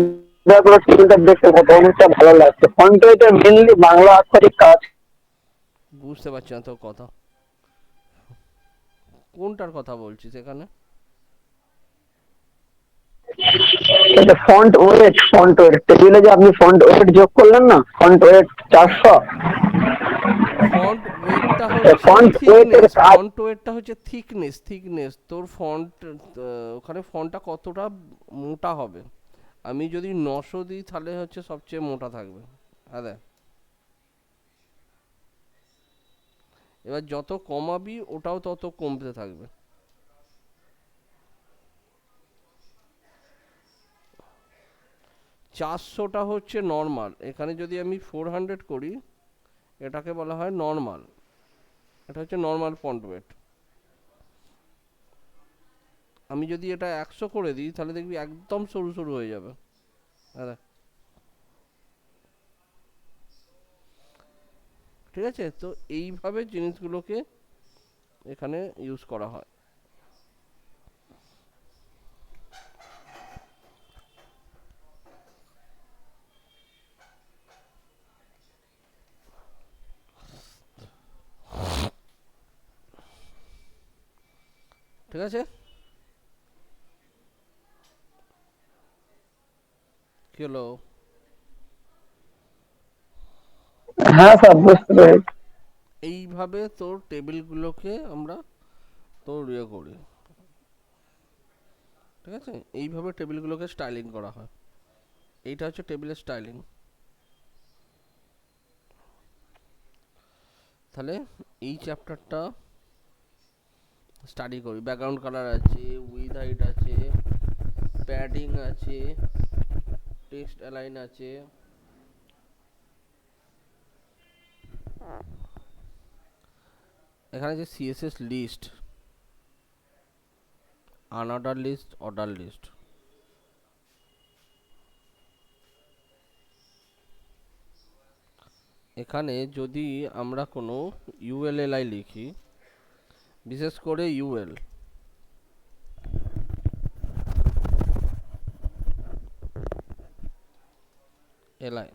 দেওয়ার পরে টেবিলটা দেখতে কত অনেকটা ভালো লাগছে। ফ্রন্ট ওয়েটের মেনলি বাংলা আক্ষরিক কাজ। বুঝতে পারছি না তোর কথা, কোনটার কথা বলছিস এখানে? এটা ফ্রন্ট ওয়েট টেবিলে যে আপনি ফ্রন্ট ওয়েট যোগ করলেন না, ফ্রন্ট ওয়েট 400, ফন্ট ওয়েটটা হচ্ছে ফ্রন্ট ওয়েটের থিকনেস, কাজ। ফন্ট ওয়েটটা হচ্ছে থিকনেস তোর ফন্ট, ওখানে ফন্টটা কতটা মোটা হবে। আমি যদি 900 দিই তাহলে হচ্ছে সবচেয়ে মোটা থাকবে। হ্যাঁ, এবার যত কমাবি ওটাও তত কমতে থাকবে। চারশোটা হচ্ছে নর্মাল, এখানে যদি আমি 400 করি, এটাকে বলা হয় নর্মাল। এটা হচ্ছে নর্মাল ফন্ট ওয়েট। আমি যদি এটা 100 করে দিই, তাহলে দেখবি একদম সরু সরু হয়ে যাবে। দাদা, ঠিক আছে? তো এইভাবে জিনিসগুলোকে এখানে ইউজ করা হয়। ঠিক আছে? কি হলো? হ্যাঁ স্যার, বুঝতে পেরেছি। এইভাবে তোর টেবিলগুলোকে আমরা তোর ইয়ে করি, ঠিক আছে? এইভাবে টেবিলগুলোকে স্টাইলিং করা হয়। এইটা হচ্ছে টেবিলের স্টাইলিং। তাহলে এই চ্যাপ্টারটা স্টাডি করি। ব্যাকগ্রাউন্ড কালার আছে, উইথ হাইট আছে, প্যাডিং আছে, টেক্সট অ্যালাইন আছে, এখানে যে CSS list, unorder list, order list, এখানে যদি আমরা কোনো ইউএলএলআই লিখি, বিশেষ করে ইউএল এলআই,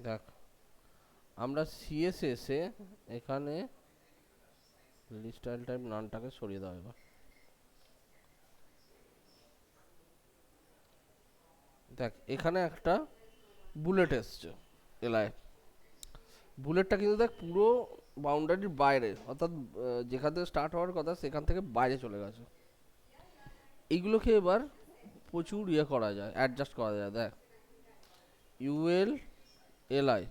দেখ আমরা সিএসএস এ এখানে লিস্ট স্টাইল টাইপ নানটাকে সরিয়ে দাও এবার। দেখ এখানে একটা বুলেট এসছে এলআই, বুলেটটা কিন্তু দেখ পুরো বাউন্ডারির বাইরে, অর্থাৎ যেখান থেকে স্টার্ট হওয়ার কথা সেখান থেকে বাইরে চলে গেছে। এইগুলোকে এবার প্রচুর ইয়ে করা যায়, অ্যাডজাস্ট করা যায়। দেখ ইউএল এলআই,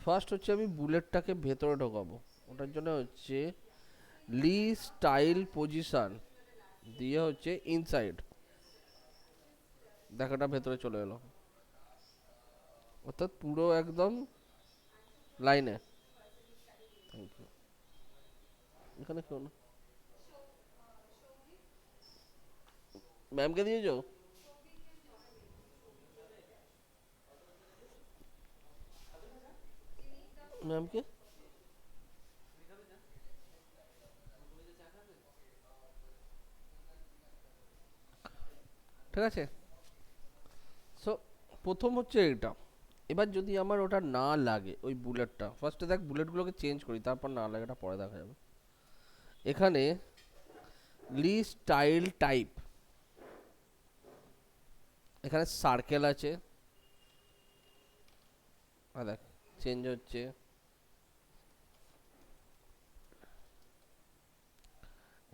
ফার্স্ট হচ্ছে আমি বুলেটটাকে ভেতরে ঢোকাবো, ওটার জন্য হচ্ছে লি স্টাইল পজিশন দিয়ে হচ্ছে ইনসাইড, দেখাটা ভেতরে চলে এলো, অর্থাৎ পুরো একদম লাইনে। Thank you. এখানে কেউ না, ম্যামকে দিয়েছো? ম্যামকে ঠিক আছে। সো প্রথম হচ্ছে এটা। এবার যদি আমার ওটা না লাগে ওই বুলেটটা, ফার্স্টে দেখ বুলেটগুলোকে চেঞ্জ করি, তারপর না লাগে এটা পরে দেখা যাবে। এখানে লি স্টাইল টাইপ, এখানে সার্কেল আছে, দেখ চেঞ্জ হচ্ছে।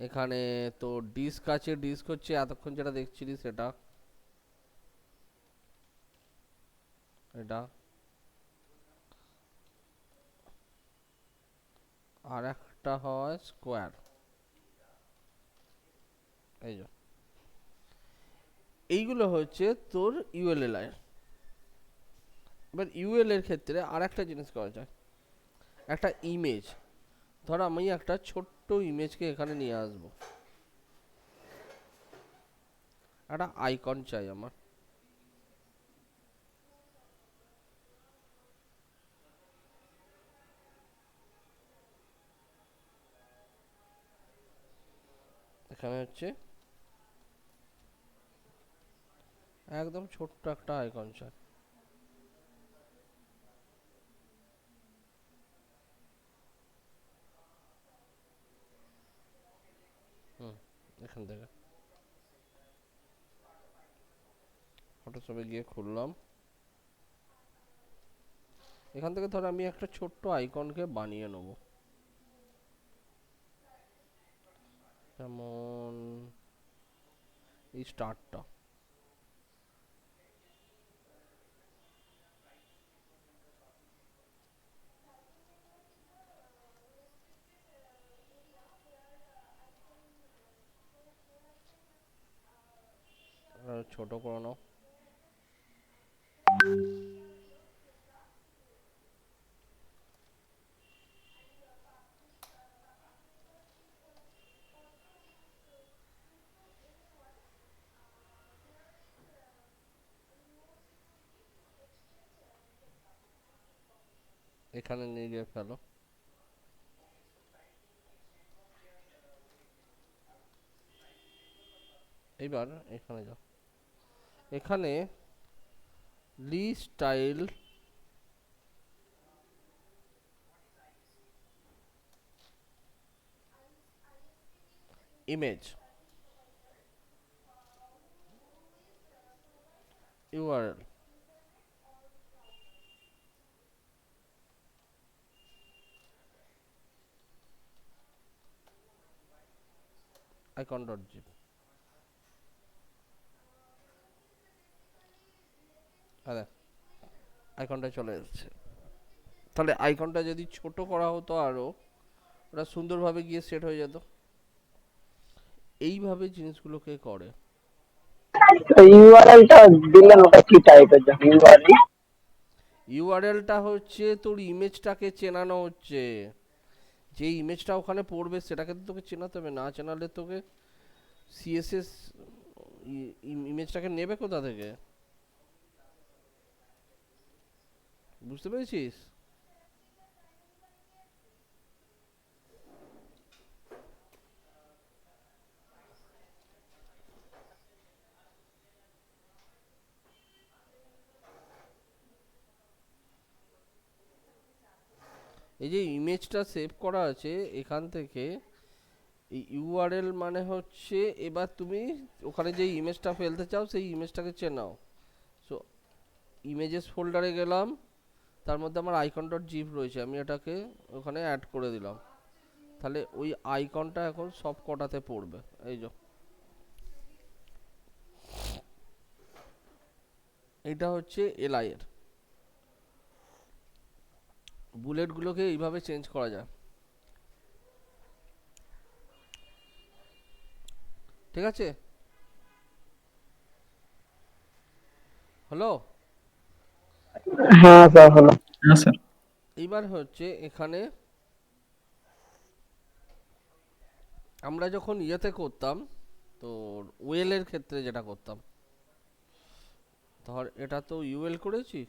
এখানে তো ডিস্ক আছে, ডিস্ক হচ্ছে এতক্ষণ যেটা দেখছিলি সেটা, এটা আর একটা হয় স্কোয়ার, এই যে এইগুলো হচ্ছে তোর ইউএলএলআই। এবার ইউএল এর ক্ষেত্রে আর একটা জিনিস করা যায়, একটা ইমেজ, ধর আমি একটা ছোট্ট ইমেজকে এখানে নিয়ে আসবো, একটা আইকন চাই আমার। এখানে হচ্ছে একদম ছোট্ট একটা আইকন চাই। হুম, এখান থেকে ফটোশপে গিয়ে খুললাম, এখান থেকে ধর আমি একটা ছোট্ট আইকনকে বানিয়ে নেব, যেমন এই স্টারটা। ছোট করে নাও। এখানে নিয়ে গিয়ে ফেলো। এইবার এখানে যাও, এখানে লি স্টাইল ইমেজ ইউআরএল, icon.zip। আরে আইকনটা চলে এসেছে। তাহলে আইকনটা যদি ছোট করা হতো আরো, ওটা সুন্দরভাবে গিয়ে সেট হয়ে যেত। এইভাবে জিনিসগুলোকে করে। ইউআরএল টা দিলেন ওটা কি টাইপের ইউআরএল? ইউআরএলটা হচ্ছে তোর ইমেজটাকে চেনানো হচ্ছে, যে ইমেজটা ওখানে পড়বে সেটাকে তো তোকে চেনাতে হবে, না চেনালে তোকে সিএসএস ইমেজটাকে নেবে কোথা থেকে, বুঝতে পেরেছিস? এই যে ইমেজটা সেভ করা আছে এখান থেকে, এই ইউআরএল মানে হচ্ছে এবার তুমি ওখানে যে ইমেজটা ফেলতে চাও সেই ইমেজটাকে চেনাও। সো ইমেজেস ফোল্ডারে গেলাম, তার মধ্যে আমার icon.zip রয়েছে, আমি এটাকে ওখানে অ্যাড করে দিলাম। তাহলে ওই আইকনটা এখন সব কটাতে পড়বে। এই যে এইটা হচ্ছে এলআই এর। বুলেটগুলোকে এইভাবে চেঞ্জ করা যায়, ঠিক আছে? হলো? হ্যাঁ স্যার হলো। হ্যাঁ স্যার। এইবার হচ্ছে এখানে আমরা যখন ইয়েতে করতাম, তো ওয়েলের ক্ষেত্রে যেটা করতাম, ধর এটা তো ইউএল করেছি,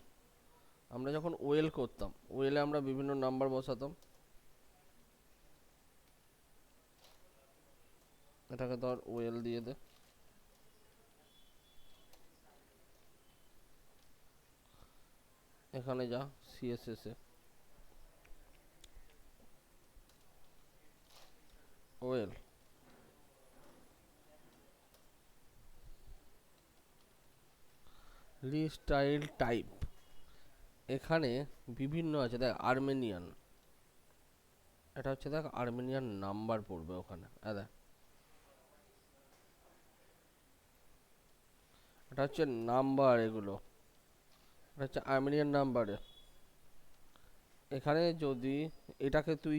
আমরা যখন ওয়েল করতাম, ওয়েলে আমরা বিভিন্ন নাম্বার বসাতাম। এটাকে ধর ওয়েল দিয়ে দে, এখানে যা সিএসএস এ ওয়েল, স্টাইল টাইপ, এখানে বিভিন্ন আছে দেখ, আর্মেনিয়ান, এটা হচ্ছে দেখ আর্মেনিয়ান নাম্বার পড়বে ওখানে, দেখ এটা হচ্ছে নাম্বার, এগুলো এটা হচ্ছে আর্মেনিয়ান নাম্বারে। এখানে যদি এটাকে তুই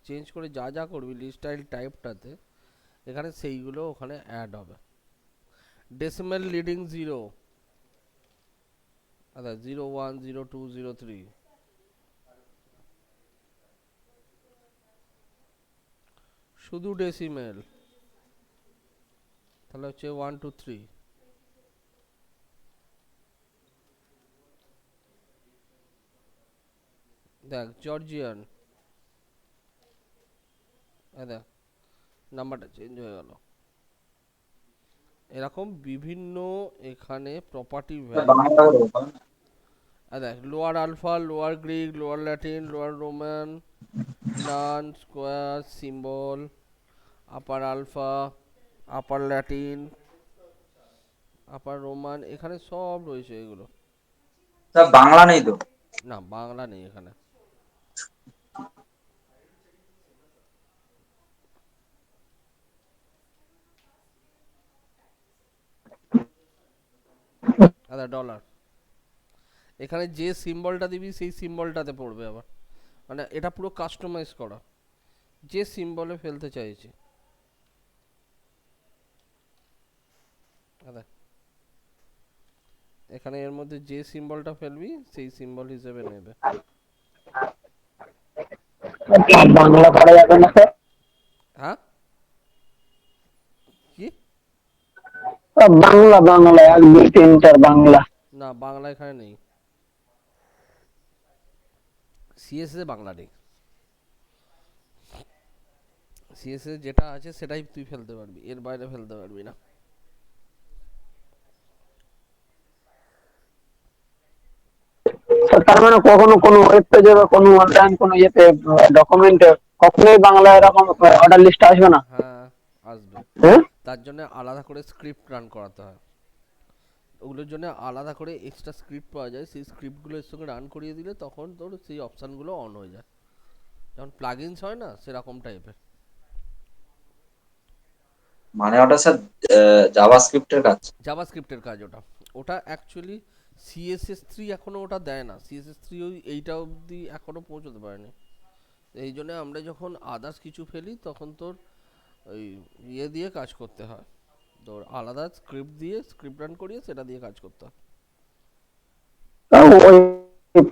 চেঞ্জ করে যা যা করবি স্টাইল টাইপটাতে, এখানে সেইগুলো ওখানে অ্যাড হবে। ডেসিমেল লিডিং 0, আচ্ছা 01 02 03, শুধু ডেসিমেল তাহলে হচ্ছে 1 2 3। দেখ জর্জিয়ান, দেখ নাম্বারটা চেঞ্জ হয়ে গেল। এরকম বিভিন্ন এখানে প্রপার্টি ভ্যালু, দেখ lower alpha, lower Greek, lower Latin, lower Roman, none, square, symbol, upper alpha, upper Latin, upper Roman, এখানে সব রয়েছে এগুলো। স্যার বাংলা নেই তো? না বাংলা নেই এখানে। আচ্ছা ডলার, এখানে যে সিম্বলটা দিবি সেই সিম্বলটাতে পড়বে আবার, মানে এটা পুরো কাস্টমাইজ করা, যে সিম্বলে ফেলতে চাইছি। আচ্ছা এখানে এর মধ্যে যে সিম্বলটা ফেলবি সেই সিম্বল হিসেবে নেবে। বাংলা করা যাবে না স্যার? হ্যাঁ কি? বাংলা বাংলা 1 2 3 4 বাংলা। না বাংলা এখানে নেই। সিএসএস বাংলা নেই, সিএসএস যেটা আছে সেটাই তুই ফেলতে পারবি, এর বাইরে ফেলতে পারবি না। স্যার তার মানে কখনো কোনো ওয়েব পেজে বা কোনো অনলাইন কোনো ইয়েতে ডকুমেন্টে কখনোই বাংলা এরকম অর্ডার লিস্ট আসবে না? হ্যাঁ, আসবে। হ্যাঁ। তার জন্য আলাদা করে স্ক্রিপ্ট রান করাতে হয়, ওগুলোর জন্য আলাদা করে এক্সট্রা স্ক্রিপ্ট পাওয়া যায়, সেই স্ক্রিপ্টগুলো এর সঙ্গে রান করিয়ে দিলে তখন তোর সেই অপশানগুলো অন হয়ে যায়, যেমন প্লাগইনস হয় না সেরকম টাইপের। মানে ওটা স্যার জাভা স্ক্রিপ্টের কাজ। জাভাস্ক্রিপ্টের কাজ ওটা। ওটা অ্যাকচুয়ালি সিএসএস 3 এখনও ওটা দেয় না, সিএসএস 3 ওই এইটা অবধি এখনও পৌঁছতে পারেনি। এই জন্য আমরা যখন আদার্স কিছু ফেলি তখন তোর ওই ইয়ে দিয়ে কাজ করতে হয়, তোর আলাদা স্ক্রিপ্ট দিয়ে স্ক্রিপ্ট রান করিয়ে সেটা দিয়ে কাজ করতে হয়। তাও ওই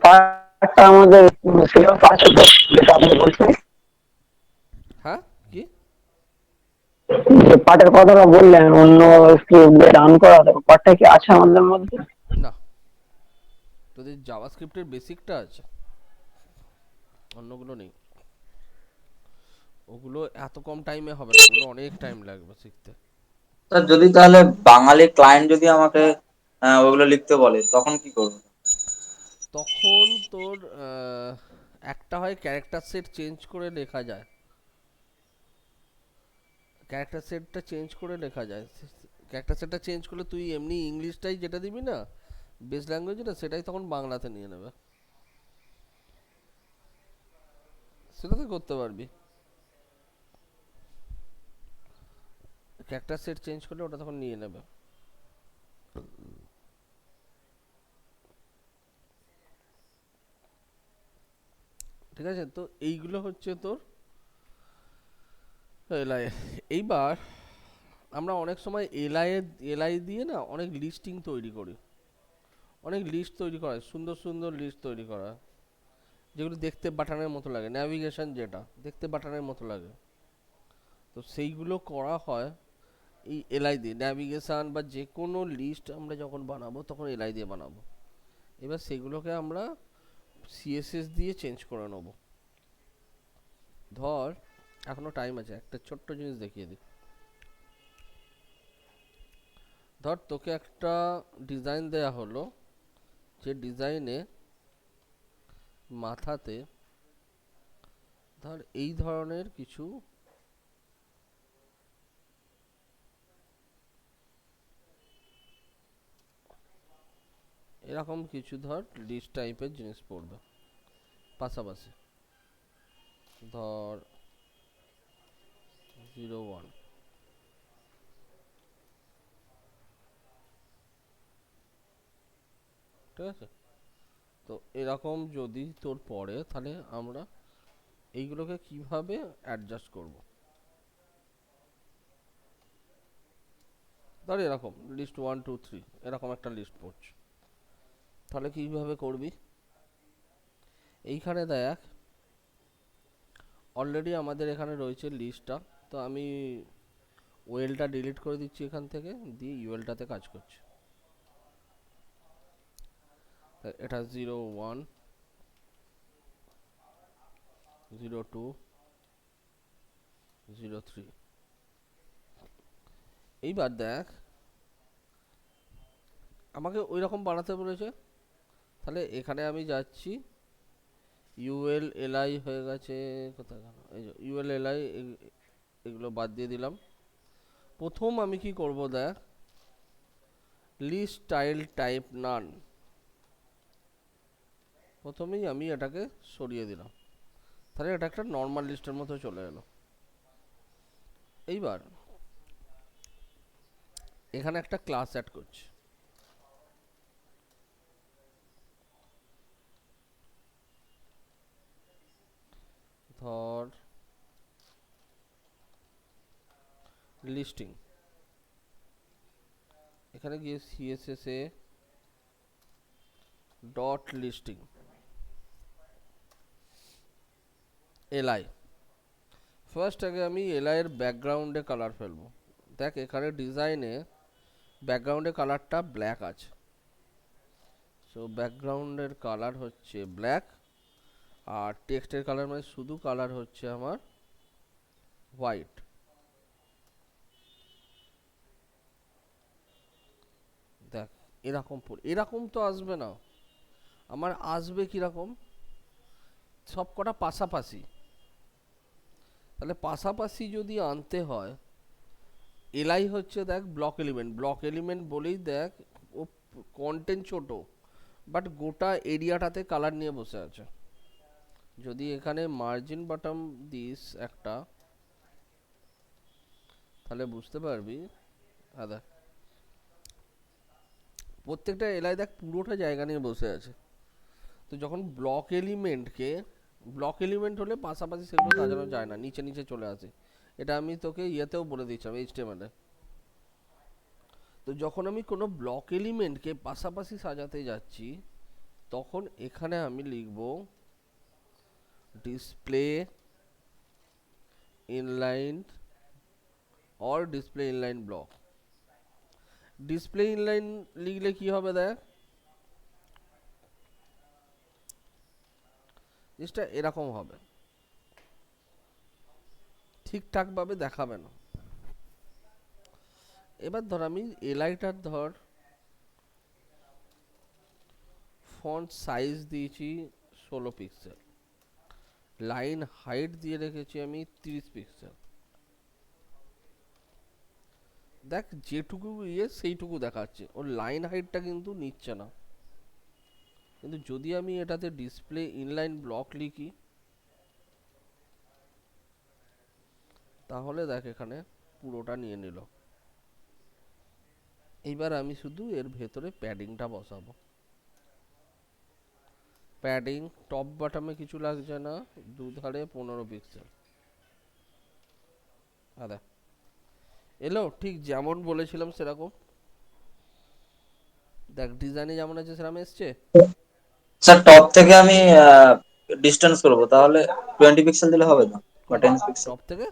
পার্টটা আমাদের সিলেবাস আছে তো, যেটা আপনি বলছেন, হ্যাঁ কি? যে পার্টের কথাটা বললেন অন্য স্ক্রিপ্ট দিয়ে রান করা, পার্টটা কি আছে আমাদের মধ্যে? না, তোদের জাভাস্ক্রিপ্টের বেসিকটা আছে, অন্যগুলো নেই। ওগুলো এত কম টাইমে হবে না, ওগুলো অনেক টাইম লাগবে শিখতে। স্যার যদি তাহলে বাঙালি ক্লায়েন্ট যদি আমাকে ওগুলো লিখতে বলে তখন কি করবো? তখন তোর একটা হয় ক্যারেক্টার সেট চেঞ্জ করে লেখা যায়, ক্যারেক্টার সেটটা চেঞ্জ করে লেখা যায়। ক্যারেক্টার সেটটা চেঞ্জ করলে তুই এমনি ইংলিশটাই যেটা দিবি না বেস ল্যাঙ্গুয়েজ, যেটা সেটাই তখন বাংলাতে নিয়ে নেবে, সেটাতে করতে পারবি। ক্যারেক্টার সেট চেঞ্জ করলে ওটা তখন নিয়ে নেবে। ঠিক আছে, তো এইগুলো হচ্ছে তোর এলআই। এইবার আমরা অনেক সময় এলআই দিয়ে না অনেক লিস্টিং তৈরি করি, অনেক লিস্ট তৈরি করা হয়, সুন্দর সুন্দর লিস্ট তৈরি করা হয়, যেগুলো দেখতে বাটনের মতো লাগে, ন্যাভিগেশন যেটা দেখতে বাটনের মতো লাগে, তো সেইগুলো করা হয় এই এলআই দিয়ে। ন্যাভিগেশন বা যে কোনো লিস্ট আমরা যখন বানাবো তখন এলআই দিয়ে বানাবো। এবার সেগুলোকে আমরা সিএসএস দিয়ে চেঞ্জ করে নেবো। ধর এখনো টাইম আছে, একটা ছোট্ট জিনিস দেখিয়ে দিই। ধর তোকে একটা ডিজাইন দেয়া হলো, যে ডিজাইনে মাথাতে ধর এই ধরনের কিছু এরকম কিছু ধর লিস্ট টাইপের জিনিস পড়বে পাশাপাশি, ধর 01, ঠিক আছে? তো এরকম যদি তোর পড়ে তাহলে আমরা এইগুলোকে কিভাবে অ্যাডজাস্ট করব? ধর এরকম লিস্ট 1 2 3 এরকম একটা লিস্ট পড়ছে, তাহলে কিভাবে করবি? এইখানে দেখ অলরেডি আমাদের এখানে রয়েছে লিস্টটা, তো আমি ওয়েলটা ডিলিট করে দিচ্ছি এখান থেকে, দিয়ে ইউএলটাতে কাজ করছি। এটা 01 02 03। এইবার দেখ আমাকে ওই রকম বানাতে বলেছে, তাহলে এখানে আমি যাচ্ছি, ইউএল এলআই হয়ে গেছে কোথায় গেল, এই যে ইউএল এলআই, এগুলো বাদ দিয়ে দিলাম। প্রথম আমি কি করব দেখ, লিস্ট স্টাইল টাইপ নান, প্রথমেই আমি এটাকে সরিয়ে দিলাম, তাহলে এটা একটা নর্মাল লিস্টের মতো চলে এলো। এইবার এখানে একটা ক্লাস অ্যাড করছি, ধর লিস্টিং। এখানে গিয়ে CSS A dot listing LI, first আগে আমি এলআই এর ব্যাকগ্রাউন্ডে কালার ফেলবো। দেখ এখানে ডিজাইনে ব্যাকগ্রাউন্ডে কালারটা ব্ল্যাক আছে, সো ব্যাকগ্রাউন্ডের কালার হচ্ছে ব্ল্যাক, আর টেক্সটের কালার মানে শুধু কালার হচ্ছে আমার হোয়াইট। দেখ এরকম তো আসবে না, আমার আসবে কিরকম, সব কটা পাশাপাশি। তাহলে পাশাপাশি যদি আনতে হয়, এলাই হচ্ছে দেখ ব্লক এলিমেন্ট বলেই দেখ ও কন্টেন্ট ছোট, বাট গোটা এরিয়াটাতে কালার নিয়ে বসে আছে। যদি এখানে মার্জিন বটম দিস একটা, তাহলে বুঝতে পারবি। দেখ প্রত্যেকটা এলাই দেখ পুরোটা জায়গা নিয়ে বসে আছে। তো যখন ব্লক এলিমেন্ট হলে পাশাপাশি সেগুলো সাজানো যায় না, নিচে নিচে চলে আসে। এটা আমি তোকে ইয়েতেও বলে দিচ্ছিলাম, HTML এ। তো যখন আমি কোনো ব্লক এলিমেন্টকে পাশাপাশি সাজাতে যাচ্ছি, তখন এখানে আমি লিখব display inline or display inline block. Display inline লিখলে কি হবে দেখ, জিনিসটা এরকম হবে, ঠিকঠাক ভাবে দেখাবে না। এবার ধর আমি এলাইটার ধর ফন্ট সাইজ দিয়েছি 16 পিক্সেল, লাইন হাইট দিয়ে রেখেছি আমি 30 পিক্সেল। দেখ যেটুকু সেইটুকু দেখাচ্ছে, ওর লাইন হাইটটা কিন্তু নিচ্ছে না। কিন্তু যদি আমি এটাতে ডিসপ্লে ইনলাইন ব্লক লিখি, তাহলে দেখ এখানে পুরোটা নিয়ে নিল। এইবার আমি শুধু এর ভেতরে প্যাডিংটা বসাবো। প্যাডিং টপ বটমে কিছু লাগছে না, দুধারে 15 পিক্সেল। দেখ এলো ঠিক যেমন বলেছিলাম সেরকম। দেখ ডিজাইনে যেমন আছে সেরকম এসছে। স্যার টপ থেকে আমি ডিস্টেন্স করবো, তাহলে 20 পিক্সেল দিলে হবে না, বা 10 পিক্সেল? টপ থেকে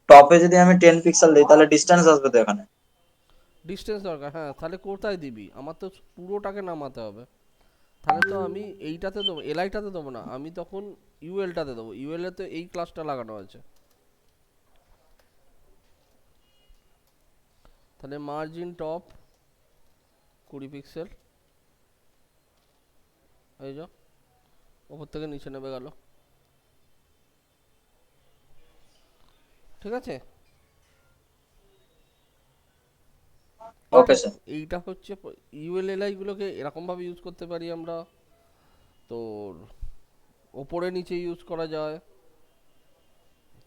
টপে যদি আমি 10 পিক্সেল দিই তাহলে ডিস্টেন্স আসবে তো এখানে? ডিস্টেন্স দরকার, হ্যাঁ। তাহলে কোথায় দিবি, আমার তো পুরোটাকে নামাতে হবে। তাহলে তো আমি এইটাতে দেবো, এলআইটাতে দেবো না, আমি তখন ইউএলটাতে দেবো। ইউএল এ তো এই ক্লাসটা লাগানো আছে। তাহলে মার্জিন টপ 20 পিক্সেল, এই যা ওপর থেকে নিচে নেমে গেল। ঠিক আছে, ওকে এইটা স্যার। এইটা হচ্ছে ইউএলএলআই গুলোকে এরকম ভাবে ইউজ করতে পারি আমরা। তোর ওপরে নিচে ইউজ করা যায়,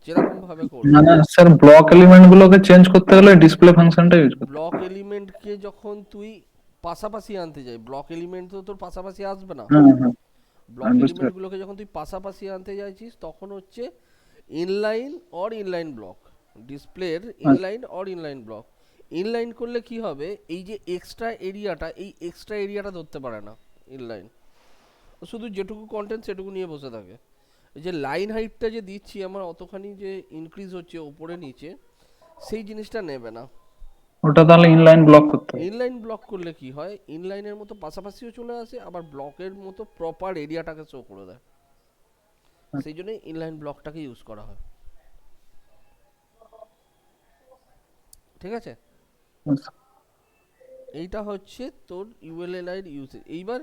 যেরকম ভাবে করবি। মানে স্যার ব্লক এলিমেন্ট গুলোকে চেঞ্জ করতে গেলে ডিসপ্লে ফাংশনটা ইউজ করতে ব্লক এলিমেন্টকে যখন তুই পাশাপাশি আনতে যাই, ব্লক এলিমেন্ট তো তোর পাশাপাশি আসবে না। হবে। হ্যাঁ হ্যাঁ, ব্লক আমি বুঝতে পারছি। এলিমেন্টগুলোকে যখন তুই পাশাপাশি আনতে চাইছিস, তখন হচ্ছে ইনলাইন অর ইনলাইন ব্লক, ডিসপ্লের inline or inline block. Inline করলে কি হবে, এই যে এক্সট্রা এরিয়াটা, এই এক্সট্রা এরিয়াটা ধরতে পারে না ইনলাইন, শুধু যেটুকু কন্টেন্ট সেটুকু নিয়ে বসে থাকে। এই যে লাইন হাইটটা যে দিচ্ছি আমার অতখানি যে ইনক্রিজ হচ্ছে ওপরে নিচে, সেই জিনিসটা নেবে না। ওটা তাহলে ইনলাইন ব্লক করতে হবে। ইনলাইন ব্লক করলে কি হয়, ইনলাইনের মতো পাশাপাশিও চলে আসে, আবার ব্লকের মতো প্রপার এরিয়াটাকে শো করে দেয়। সেই জন্যই ইনলাইন ব্লকটাকে ইউজ করা হয়। ঠিক আছে, আচ্ছা। এইটা হচ্ছে তোর ইউএলএলআই এর ইউসেজ। এইবার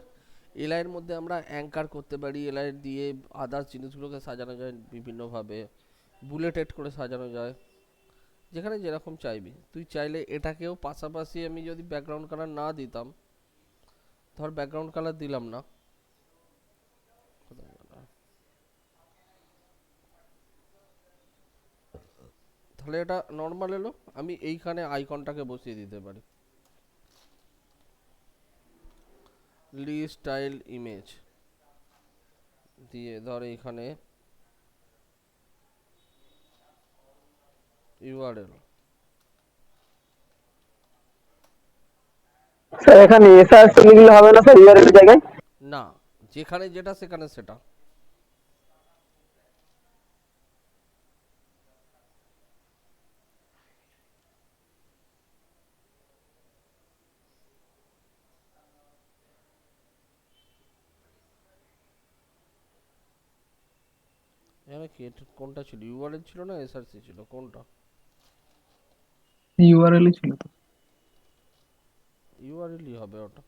এলআই এর মধ্যে আমরা অ্যাঙ্কার করতে পারি, এলআই দিয়ে আদার্স জিনিসগুলোকে সাজানো যায় বিভিন্নভাবে, বুলেটেড করে সাজানো যায়, যেখানে যেরকম চাইবি। তুই চাইলে এটাকেও পাশাপাশি, আমি যদি ব্যাকগ্রাউন্ড কালার না দিতাম, ধর ব্যাকগ্রাউন্ড কালার দিলাম না, তাহলে এটা নর্মাল এলো। আমি এইখানে আইকনটাকে বসিয়ে দিতে পারি, লি স্টাইল ইমেজ দিয়ে ধর এইখানে ইউআরএল। স্যার এখানে এসআরএস লিখলে হবে না স্যার ইউআরএল এর জায়গায়? না, যেখানে যেটা সেখানে সেটা। এখানে কোনটা ছিল, ইউআরএল ছিল না এসআরসি ছিল, কোনটা? ইউআরএলই ছিল তো। ইউআরএলই হবে ওটা।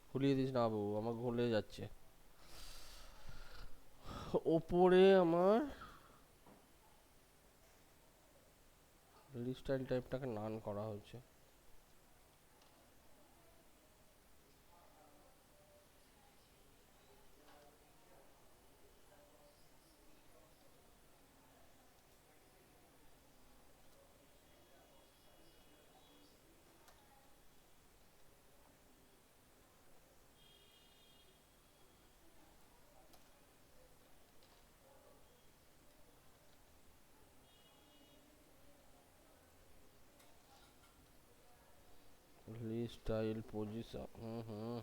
খুলিয়ে দিস না বাবু, আমার ভুলে যাচ্ছে। ওপরে আমার স্টাইল টাইপটাকে নান করা হয়েছে। Style position, hmm hmm,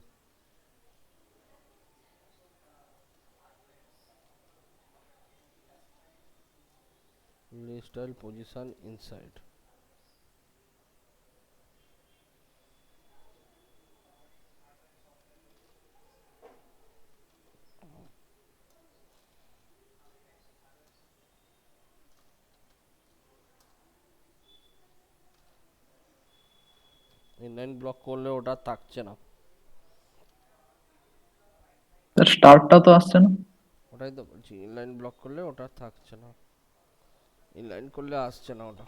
style position inside. Inline block করলে ওটা থাকছে না। তার স্টার্টটা তো আসছে না। ওটাই তো বলছি, ইনলাইন ব্লক করলে ওটা থাকছে না, ইনলাইন করলে আসছে না ওটা,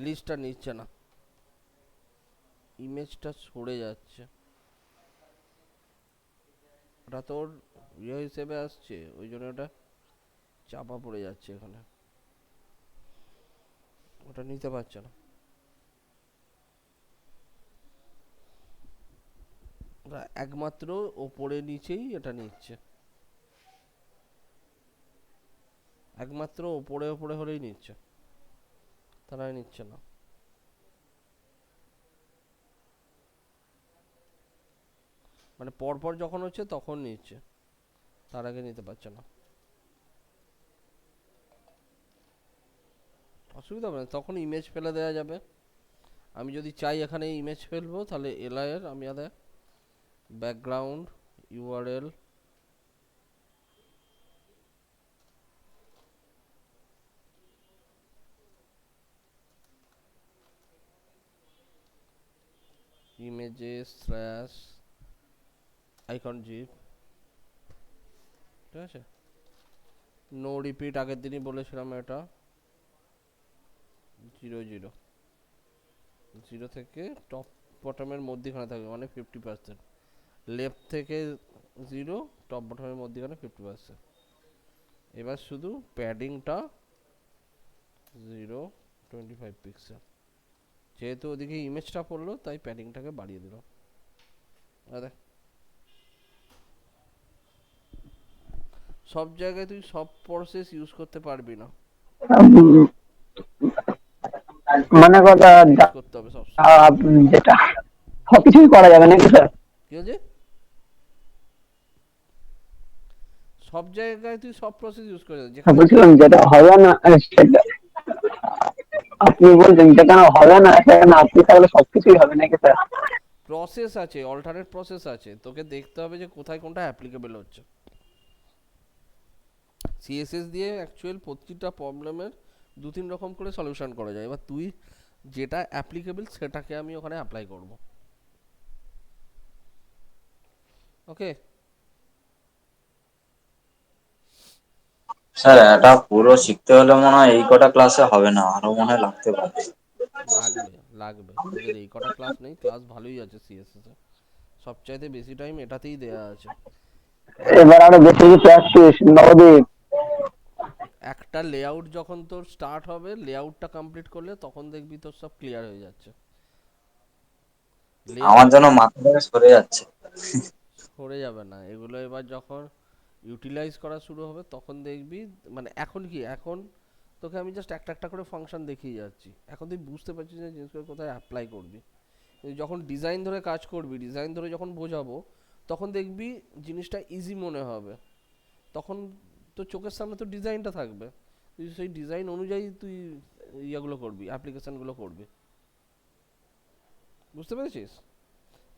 লিস্টটা নিচ্ছে না, ইমেজটা সরে যাচ্ছে। ওটা তোর ইয়ে হিসেবে আসছে, ওই জন্য ওটা চাপা পড়ে যাচ্ছে এখানে, ওটা নিতে পারছে না। ওটা একমাত্র ওপরে নিচেই এটা নিচ্ছে, একমাত্র ওপরে ওপরে হলেই নিচ্ছে, তারা নিচ্ছে না। মানে পরপর যখন হচ্ছে তখন নিচ্ছে, তার আগে নিতে পারছে না। অসুবিধা হবে না, তখন ইমেজ ফেলে দেওয়া যাবে। আমি যদি চাই এখানে ইমেজ ফেলবো, তাহলে এলআই এর আমি আদা background URL images slash icon zip, ঠিক আছে। নো রিপিট, আগের দিনই বলেছিলাম এটা 0 0 0 থেকে টপ বটমের মধ্যখানে থাকবে, মানে 50%। লেফট থেকে 0, টপ বটমের মধ্যখানে 50%। এবার শুধু প্যাডিংটা 0.25 পিক্সেল, যেহেতু ওদিকে ইমেজটা পড়লো তাই প্যাডিংটাকে বাড়িয়ে দিল। আরে সব জায়গায় তুই সব প্রসেস ইউজ করতে পারবি না, উম, মানে কথা ইউজ করতে হবে সব সময়। যেটা সবকিছুই করা যাবে নাকি স্যার? কি হচ্ছে, সব জায়গায় তুই সব প্রসেস ইউজ করে যেখানে বলছিলাম যেটা হবে না সেটা আপনি বলছেন, যেখানে হবে না সেখানে আপনি থাকলে সবকিছুই হবে নাকি স্যার? প্রসেস আছে, অল্টারনেট প্রসেস আছে, তোকে দেখতে হবে যে কোথায় কোনটা অ্যাপ্লিকেবল হচ্ছে। সিএসএস দিয়ে অ্যাকচুয়াল প্রতিটা প্রবলেমের 2-3 রকম করে সলিউশন করা যায়। এবার তুই যেটা অ্যাপ্লিকেবল সেটাকে আমি ওখানে অ্যাপ্লাই করব। ওকে, স্যার এটা পুরো শিখতে হলে মনে হয় এই কটা ক্লাসে হবে না, আরো মনে হয় লাগতে পারে। লাগবে লাগবে, তোদের এই কটা ক্লাস নেই, ক্লাস ভালোই আছে সিএসএস এ, সবচাইতে বেশি টাইম এটাতেই দেয়া আছে। এবার আরো বেশি প্র্যাকটিস নবদ্বীপ। একটা লেআউট যখন তোর স্টার্ট হবে, লেআউটটা কমপ্লিট করলে তখন দেখবি তোর সব ক্লিয়ার হয়ে যাচ্ছে। আমার লেআউট জন্য মাথা থেকে সরে যাচ্ছে। সরে যাবে না এগুলো, এবার যখন ইউটিলাইজ করা শুরু হবে তখন দেখবি। মানে এখন কি, এখন তোকে আমি জাস্ট একটা একটা করে ফাংশন দেখিয়ে যাচ্ছি, এখন তুই বুঝতে পারছিস না জিনিসগুলো কোথায় অ্যাপ্লাই করবি। কিন্তু যখন ডিজাইন ধরে কাজ করবি, ডিজাইন ধরে যখন বোঝাবো, তখন দেখবি জিনিসটা ইজি মনে হবে। তখন তোর চোখের সামনে তো ডিজাইনটা থাকবে, তুই সেই ডিজাইন অনুযায়ী তুই ইয়েগুলো করবি, অ্যাপ্লিকেশনগুলো করবি। বুঝতে পেরেছিস?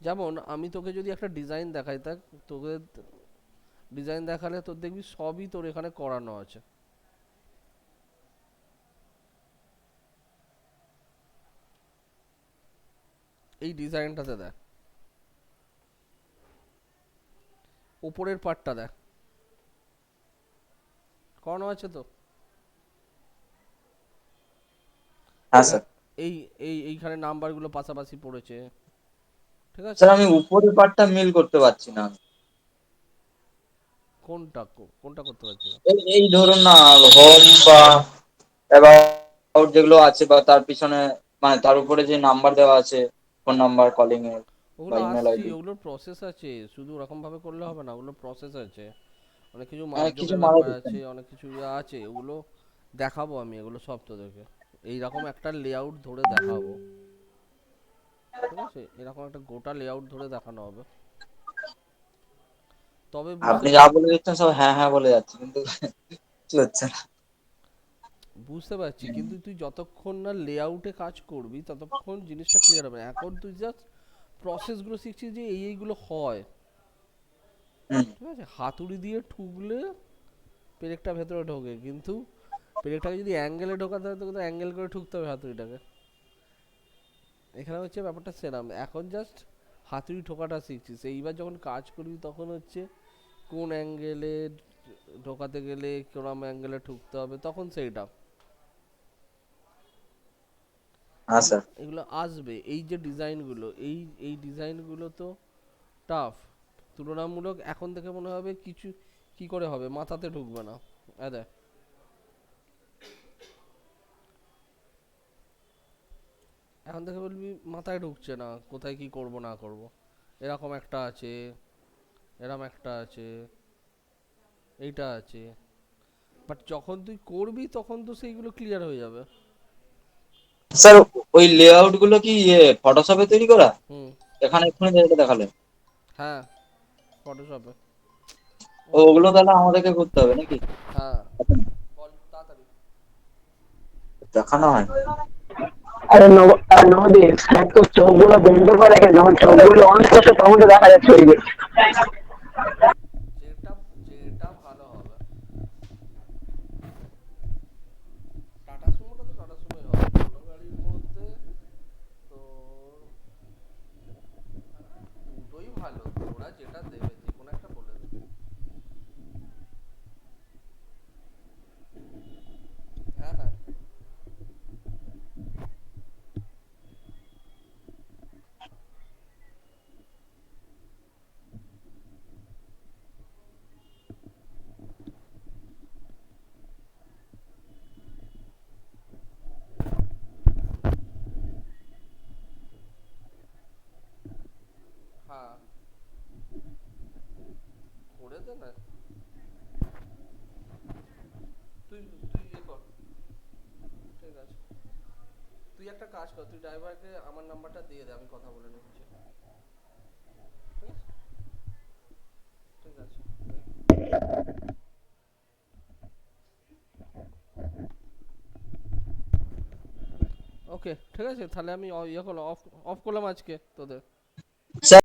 যেমন আমি তোকে যদি একটা ডিজাইন দেখাই, তা তোকে ডিজাইন দেখালে তোর দেখবি সবই তোর এখানে করানো আছে। এই ডিজাইনটাতে দেখ, ওপরের পার্টটা দেখ, করানো আছে তো। হ্যাঁ এখানে স্যার। এই এইখানে নাম্বারগুলো পাশাপাশি পড়েছে, ঠিক আছে। স্যার আমি উপরের পার্টটা মিল করতে পারছি না। কোনটা করতে পারছি না? এই এই ধরুন না, হোম বা অ্যাবাউট যেগুলো আছে বা তার পিছনে, মানে তার উপরে যে নাম্বার দেওয়া আছে, ফোন নাম্বার, কলিং এর বা ওগুলো ইমেল আসছি, আইডি, ওগুলোর প্রসেস আছে, শুধু ওরকম ভাবে করলে হবে না, ওগুলোর প্রসেস আছে, অনেক কিছু অনেক কিছু মাপজোকের মারা ব্যাপার দিচ্ছে আছে, না। অনেক কিছু ইয়ে আছে, ওগুলো দেখাবো আমি, এগুলো সব তোদেরকে এইরকম একটা লেআউট ধরে দেখাবো, ঠিক আছে, এরকম একটা গোটা লেআউট ধরে দেখানো হবে, তবে বুঝতে আপনি যা বলে দিচ্ছেন সব হ্যাঁ হ্যাঁ বলে যাচ্ছে, কিন্তু কিছু হচ্ছে না। বুঝতে পারছি, কিন্তু তুই যতক্ষণ না লেআউটে কাজ করবি ততক্ষণ জিনিসটা ক্লিয়ার হবে না। এখন তুই জাস্ট প্রসেসগুলো শিখছিস যে এইগুলো হয়, হুম। ঠিক আছে, হাতুড়ি দিয়ে ঠুকলে পেরেকটা ভেতরে ঢোকে, কিন্তু পেরেকটাকে যদি অ্যাঙ্গেলে ঢোকাতে হয় তো কিন্তু অ্যাঙ্গেল করে ঠুকতে হবে হাতুড়িটাকে। এখানে হচ্ছে ব্যাপারটা সেরাম, এখন জাস্ট হাতুড়ি ঠোকাটা শিখছিস, এইবার যখন কাজ করবি তখন হচ্ছে কোন অ্যাঙ্গেলে ঢোকাতে গেলে কোন অ্যাঙ্গেলে ঠুকতে হবে, তখন সেইটা হ্যাঁ এগুলো স্যার। এগুলো আসবে। এই যে ডিজাইনগুলো, এই ডিজাইনগুলো তো টাফ তুলনামূলক, এখন থেকে মনে হবে কিছু কি করে হবে, মাথাতে ঢুকবে না। দেখ, এখন থেকে বলবি মাথায় ঢুকছে না, কোথায় কি করব না করব, এরকম একটা আছে, এরকম একটা আছে, এইটা আছে, বাট যখন তুই করবি তখন তো সেইগুলো ক্লিয়ার হয়ে যাবে। স্যার ওই লেআউট গুলো কি ফটোশপে তৈরি করা? হুম। এখানে এক্ষুনি যেটা দেখালেন, হ্যাঁ, ফটোশপে। ওগুলো তাহলে আমাদেরকে করতে হবে নাকি? হ্যাঁ, এখন বল তাড়াতাড়ি। দেখানো হয়। আরে নবদ্বীপ স্যার তো চোখগুলো বন্ধ করে রেখে, যখন চোখগুলো অন করছে তখন তো দেখা যাচ্ছে ওইগুলো। যেটা যেটা ভালো হবে, টাটা সুমোটা তো টাটা সুমোই হবে, ছোট গাড়ির মধ্যে তো দুটোই ভালো, ওরা যেটা দেবে যে কোনো একটা বলে দেবে। হ্যাঁ হ্যাঁ, হ্যাঁ করে দে না, তুই তুই ইয়ে কর, ঠিক আছে, তুই একটা কাজ কর, তুই ড্রাইভারকে আমার নাম্বারটা দিয়ে দে, আমি কথা বলে নিচ্ছি, ঠিক আছে, ঠিক আছে। ওকে, ঠিক আছে, তাহলে আমি ইয়ে করলাম, অফ অফ করলাম আজকে তোদের।